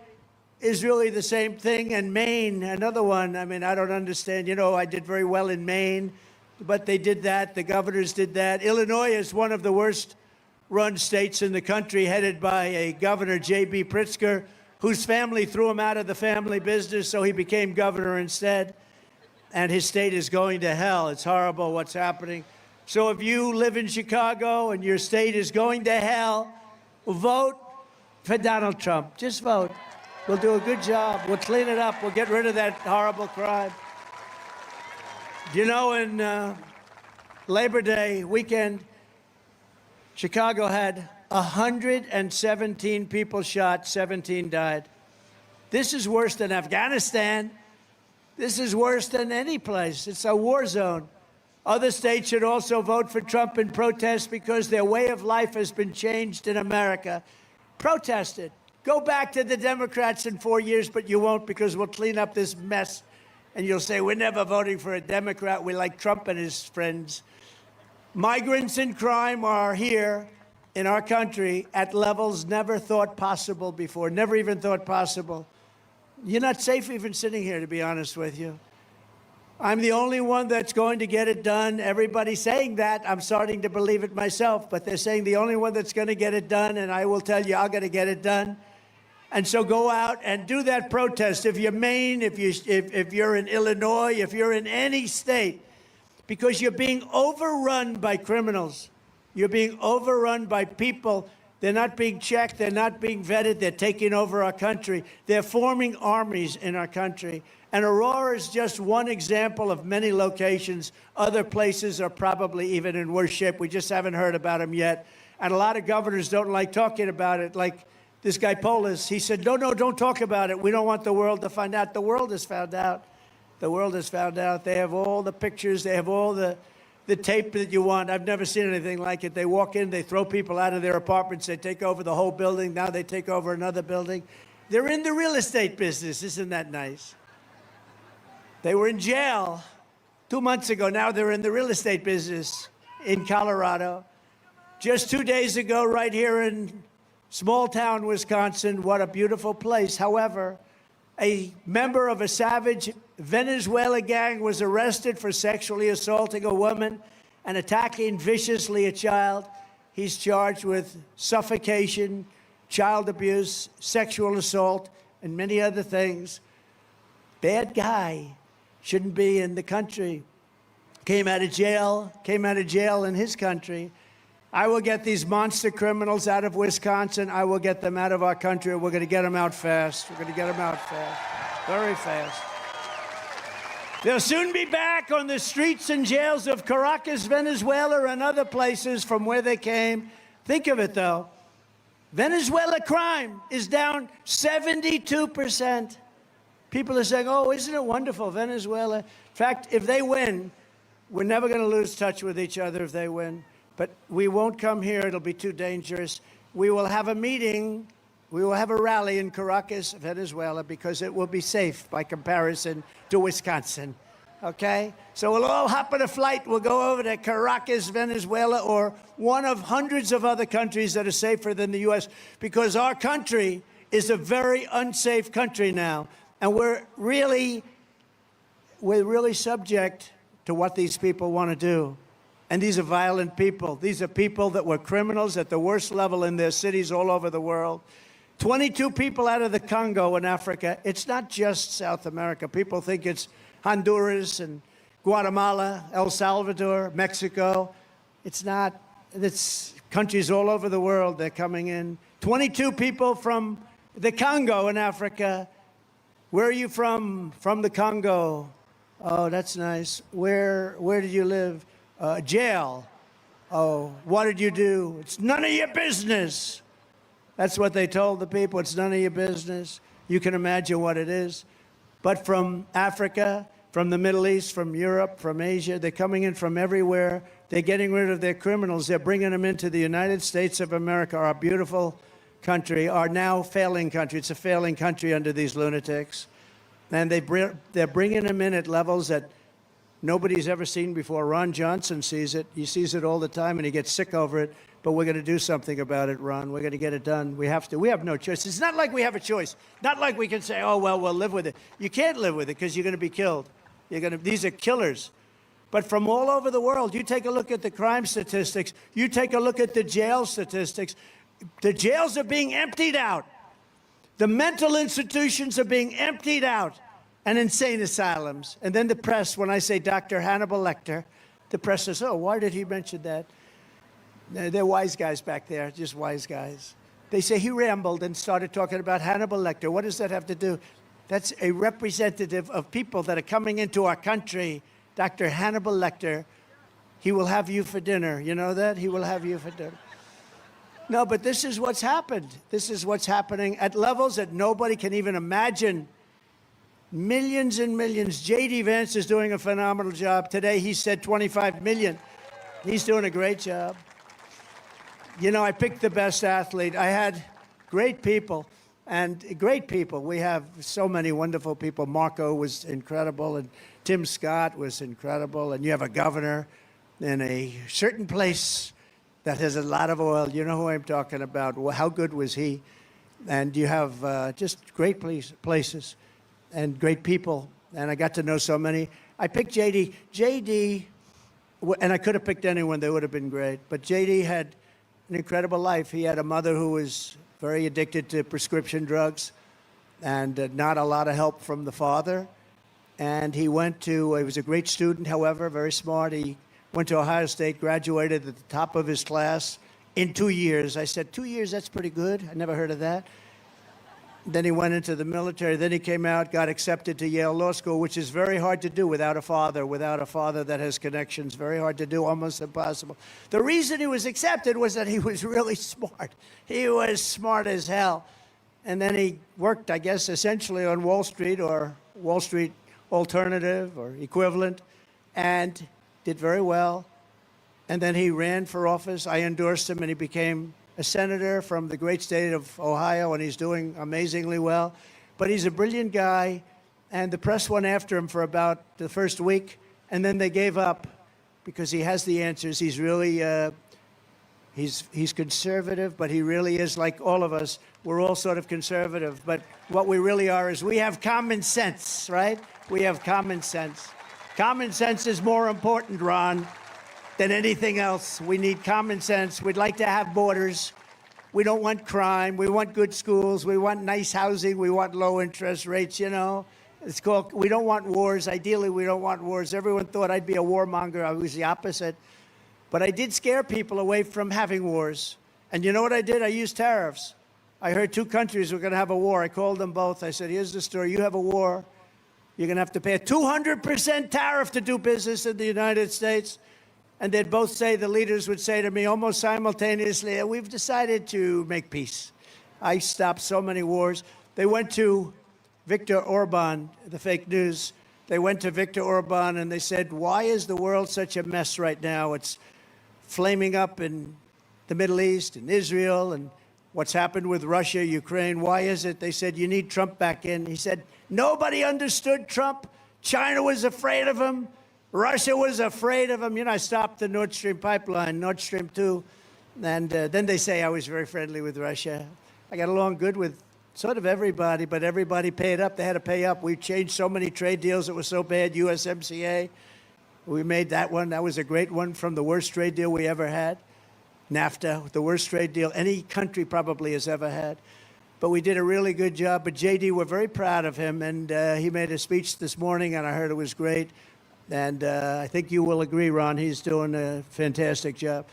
is really the same thing, and Maine, another one. I mean, I don't understand. You know, I did very well in Maine, but they did that. The governors did that. Illinois is one of the worst-run states in the country, headed by a governor, J.B. Pritzker, whose family threw him out of the family business, so he became governor instead. And his state is going to hell. It's horrible what's happening. So if you live in Chicago and your state is going to hell, vote for Donald Trump. Just vote. We'll do a good job. We'll clean it up. We'll get rid of that horrible crime. You know, in Labor Day weekend, Chicago had 117 people shot, 17 died. This is worse than Afghanistan. This is worse than any place. It's a war zone. Other states should also vote for Trump in protest because their way of life has been changed in America. Protest it. Go back to the Democrats in 4 years, but you won't because we'll clean up this mess. And you'll say, we're never voting for a Democrat. We like Trump and his friends. Migrants and crime are here in our country at levels never thought possible before, never even thought possible. You're not safe even sitting here, to be honest with you. I'm the only one that's going to get it done. Everybody's saying that. I'm starting to believe it myself, but they're saying the only one that's going to get it done, and I will tell you, I'm going to get it done. And so go out and do that protest. If you're Maine, if you're in Illinois, if you're in any state, because you're being overrun by criminals. You're being overrun by people. They're not being checked. They're not being vetted. They're taking over our country. They're forming armies in our country. And Aurora is just one example of many locations. Other places are probably even in worse shape. We just haven't heard about them yet. And a lot of governors don't like talking about it. Like this guy Polis, he said, no, don't talk about it. We don't want the world to find out. The world has found out. The world has found out. They have all the pictures. They have all the tape that you want. I've never seen anything like it. They walk in, they throw people out of their apartments. They take over the whole building. Now they take over another building. They're in the real estate business. Isn't that nice? They were in jail 2 months ago. Now they're in the real estate business in Colorado. Just 2 days ago, right here in small town Wisconsin, what a beautiful place. However, a member of a savage Venezuela gang was arrested for sexually assaulting a woman and attacking viciously a child. He's charged with suffocation, child abuse, sexual assault, and many other things. Bad guy. Shouldn't be in the country. Came out of jail in his country. I will get these monster criminals out of Wisconsin. I will get them out of our country. We're going to get them out fast. We're going to get them out fast. Very fast. They'll soon be back on the streets and jails of Caracas, Venezuela, and other places from where they came. Think of it, though. Venezuela crime is down 72%. People are saying, oh, isn't it wonderful, Venezuela? In fact, if they win, we're never going to lose touch with each other if they win. But we won't come here. It'll be too dangerous. We will have a meeting. We will have a rally in Caracas, Venezuela, because it will be safe by comparison to Wisconsin. Okay? So we'll all hop on a flight. We'll go over to Caracas, Venezuela, or one of hundreds of other countries that are safer than the U.S., because our country is a very unsafe country now. And we're really subject to what these people want to do. And these are violent people. These are people that were criminals at the worst level in their cities all over the world. 22 people out of the Congo in Africa. It's not just South America. People think it's Honduras and Guatemala, El Salvador, Mexico. It's not. It's countries all over the world. They're coming in. 22 people from the Congo in Africa. Where are you from? From the Congo. Oh, that's nice. Where did you live? Jail. Oh, what did you do? It's none of your business. That's what they told the people. It's none of your business. You can imagine what it is. But from Africa, from the Middle East, from Europe, from Asia, they're coming in from everywhere. They're getting rid of their criminals. They're bringing them into the United States of America, our beautiful country, our now failing country. It's a failing country under these lunatics. And they're bringing them in at levels that nobody's ever seen before. Ron Johnson sees it. He sees it all the time, and he gets sick over it. But we're going to do something about it, Ron. We're going to get it done. We have to. We have no choice. It's not like we have a choice. Not like we can say, oh, well, we'll live with it. You can't live with it because you're going to be killed. These are killers. But from all over the world, you take a look at the crime statistics. You take a look at the jail statistics. The jails are being emptied out. The mental institutions are being emptied out, and insane asylums. And then the press, when I say Dr. Hannibal Lecter, the press says, oh, why did he mention that? They're wise guys back there, just wise guys. They say he rambled and started talking about Hannibal Lecter. What does that have to do? That's a representative of people that are coming into our country. Dr. Hannibal Lecter, he will have you for dinner. You know that? He will have you for dinner. No, but this is what's happened. This is what's happening at levels that nobody can even imagine. Millions and millions. J.D. Vance is doing a phenomenal job. Today he said 25 million. He's doing a great job. You know, I picked the best athlete. I had great people, and great people. We have so many wonderful people. Marco was incredible, and Tim Scott was incredible, and you have a governor in a certain place that has a lot of oil. You know who I'm talking about. Well, how good was he? And you have just great places and great people, and I got to know so many. I picked J.D. J.D., and I could have picked anyone. They would have been great. But J.D. had an incredible life. He had a mother who was very addicted to prescription drugs and not a lot of help from the father. And he was a great student, however, very smart. He went to Ohio State, graduated at the top of his class in 2 years. I said, 2 years, that's pretty good. I never heard of that. Then he went into the military. Then he came out, got accepted to Yale Law School, which is very hard to do without a father that has connections. Very hard to do, almost impossible. The reason he was accepted was that he was really smart. He was smart as hell. And then he worked, I guess, essentially on Wall Street or Wall Street alternative or equivalent, and did very well. And then he ran for office. I endorsed him, and he became a senator from the great state of Ohio, and he's doing amazingly well. But he's a brilliant guy, and the press went after him for about the first week, and then they gave up because he has the answers. He's really, he's conservative, but he really is like all of us. We're all sort of conservative, but what we really are is we have common sense, right? We have common sense. Common sense is more important, Ron, than anything else. We need common sense. We'd like to have borders. We don't want crime. We want good schools. We want nice housing. We want low interest rates, you know. We don't want wars. Ideally, we don't want wars. Everyone thought I'd be a warmonger. I was the opposite. But I did scare people away from having wars. And you know what I did? I used tariffs. I heard two countries were going to have a war. I called them both. I said, here's the story. You have a war. You're going to have to pay a 200% tariff to do business in the United States. And they'd both say, the leaders would say to me almost simultaneously, we've decided to make peace. I stopped so many wars. They went to Viktor Orban, the fake news. They went to Viktor Orban and they said, why is the world such a mess right now? It's flaming up in the Middle East and Israel and what's happened with Russia, Ukraine. Why is it? They said, you need Trump back in. He said, nobody understood Trump. China was afraid of him. Russia was afraid of him. You know, I stopped the Nord Stream pipeline, Nord Stream 2. And then they say I was very friendly with Russia. I got along good with sort of everybody, but everybody paid up. They had to pay up. We changed so many trade deals that were so bad. USMCA, we made that one. That was a great one from the worst trade deal we ever had. NAFTA, the worst trade deal any country probably has ever had. But we did a really good job. But J.D., we're very proud of him. And he made a speech this morning, and I heard it was great. And I think you will agree, Ron, he's doing a fantastic job.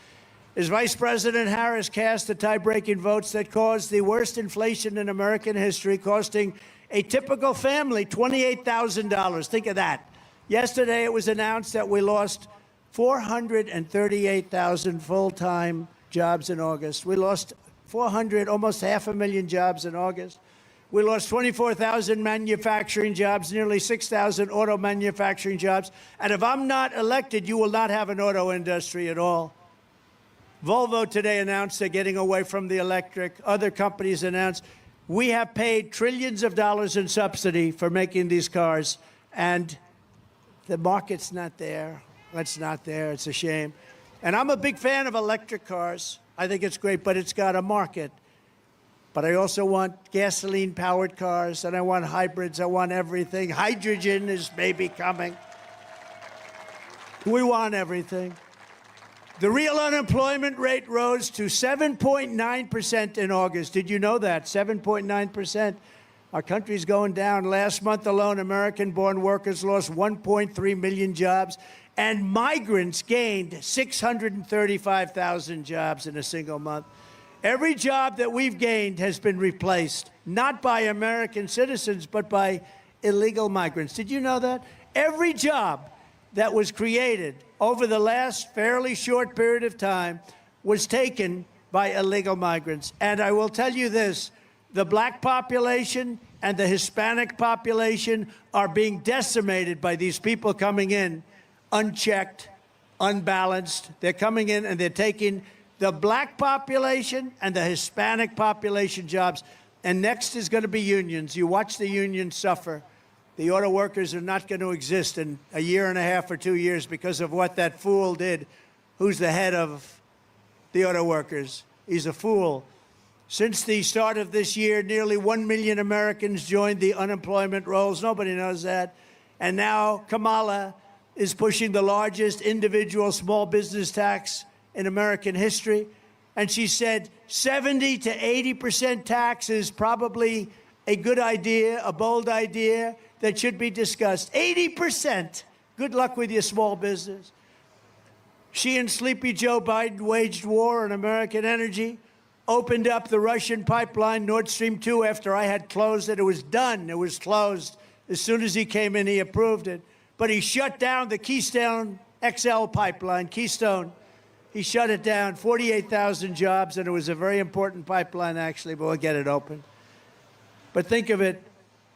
As Vice President Harris cast the tie-breaking votes that caused the worst inflation in American history, costing a typical family $28,000. Think of that. Yesterday, it was announced that we lost 438,000 full-time jobs in August. We lost 400, almost 500,000 jobs in August. We lost 24,000 manufacturing jobs, nearly 6,000 auto manufacturing jobs. And if I'm not elected, you will not have an auto industry at all. Volvo today announced they're getting away from the electric. Other companies announced. We have paid trillions of dollars in subsidy for making these cars, and the market's not there. It's not there. It's a shame. And I'm a big fan of electric cars. I think it's great, but it's got a market. But I also want gasoline-powered cars, and I want hybrids. I want everything. Hydrogen is maybe coming. We want everything. The real unemployment rate rose to 7.9% in August. Did you know that? 7.9%. Our country's going down. Last month alone, American-born workers lost 1.3 million jobs, and migrants gained 635,000 jobs in a single month. Every job that we've gained has been replaced, not by American citizens, but by illegal migrants. Did you know that? Every job that was created over the last fairly short period of time was taken by illegal migrants. And I will tell you this, The black population and the Hispanic population are being decimated by these people coming in unchecked, unbalanced. They're coming in and they're taking the black population and the Hispanic population jobs. And next is going to be unions. You watch the unions suffer. The auto workers are not going to exist in a year and a half or 2 years because of what that fool did. Who's the head of the auto workers? He's a fool. Since the start of this year, nearly 1 million Americans joined the unemployment rolls. Nobody knows that. And now Kamala is pushing the largest individual small business tax in American history. And she said 70 to 80% tax is probably a good idea, a bold idea that should be discussed. 80%. Good luck with your small business. She and Sleepy Joe Biden waged war on American energy, opened up the Russian pipeline, Nord Stream 2, after I had closed it. It was done. It was closed. As soon as he came in, he approved it. But he shut down the Keystone XL pipeline, Keystone. He shut it down, 48,000 jobs, and it was a very important pipeline, actually, but we'll get it open. But think of it.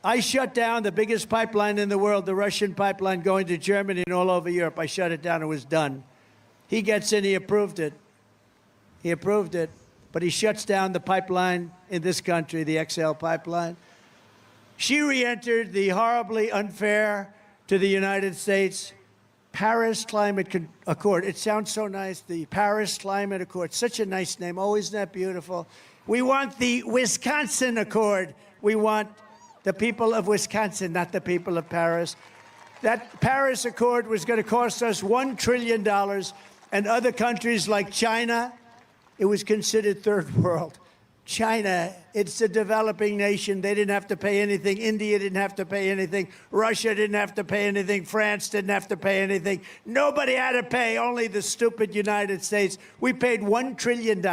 I shut down the biggest pipeline in the world, the Russian pipeline going to Germany and all over Europe. I shut it down. It was done. He gets in. He approved it. He approved it. But he shuts down the pipeline in this country, the XL pipeline. She re-entered the horribly unfair to the United States Paris Climate Accord. It sounds so nice, the Paris Climate Accord. Such a nice name. Oh, isn't that beautiful? We want the Wisconsin Accord. We want the people of Wisconsin, not the people of Paris. That Paris Accord was going to cost us $1 trillion, and other countries like China, it was considered third world. China, it's a developing nation. They didn't have to pay anything. India didn't have to pay anything. Russia didn't have to pay anything. France didn't have to pay anything. Nobody had to pay, only the stupid United States. We paid $1 trillion.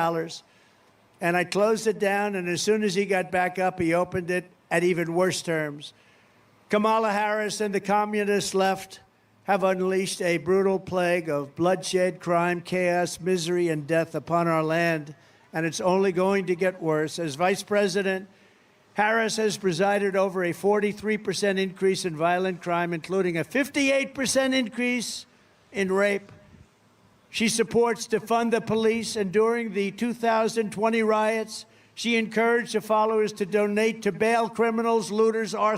And I closed it down, and as soon as he got back up, he opened it at even worse terms. Kamala Harris and the communist left have unleashed a brutal plague of bloodshed, crime, chaos, misery, and death upon our land, and it's only going to get worse. As Vice President, Harris has presided over a 43% increase in violent crime, including a 58% increase in rape. She supports defund the police, and during the 2020 riots, she encouraged her followers to donate to bail criminals, looters, arsonists,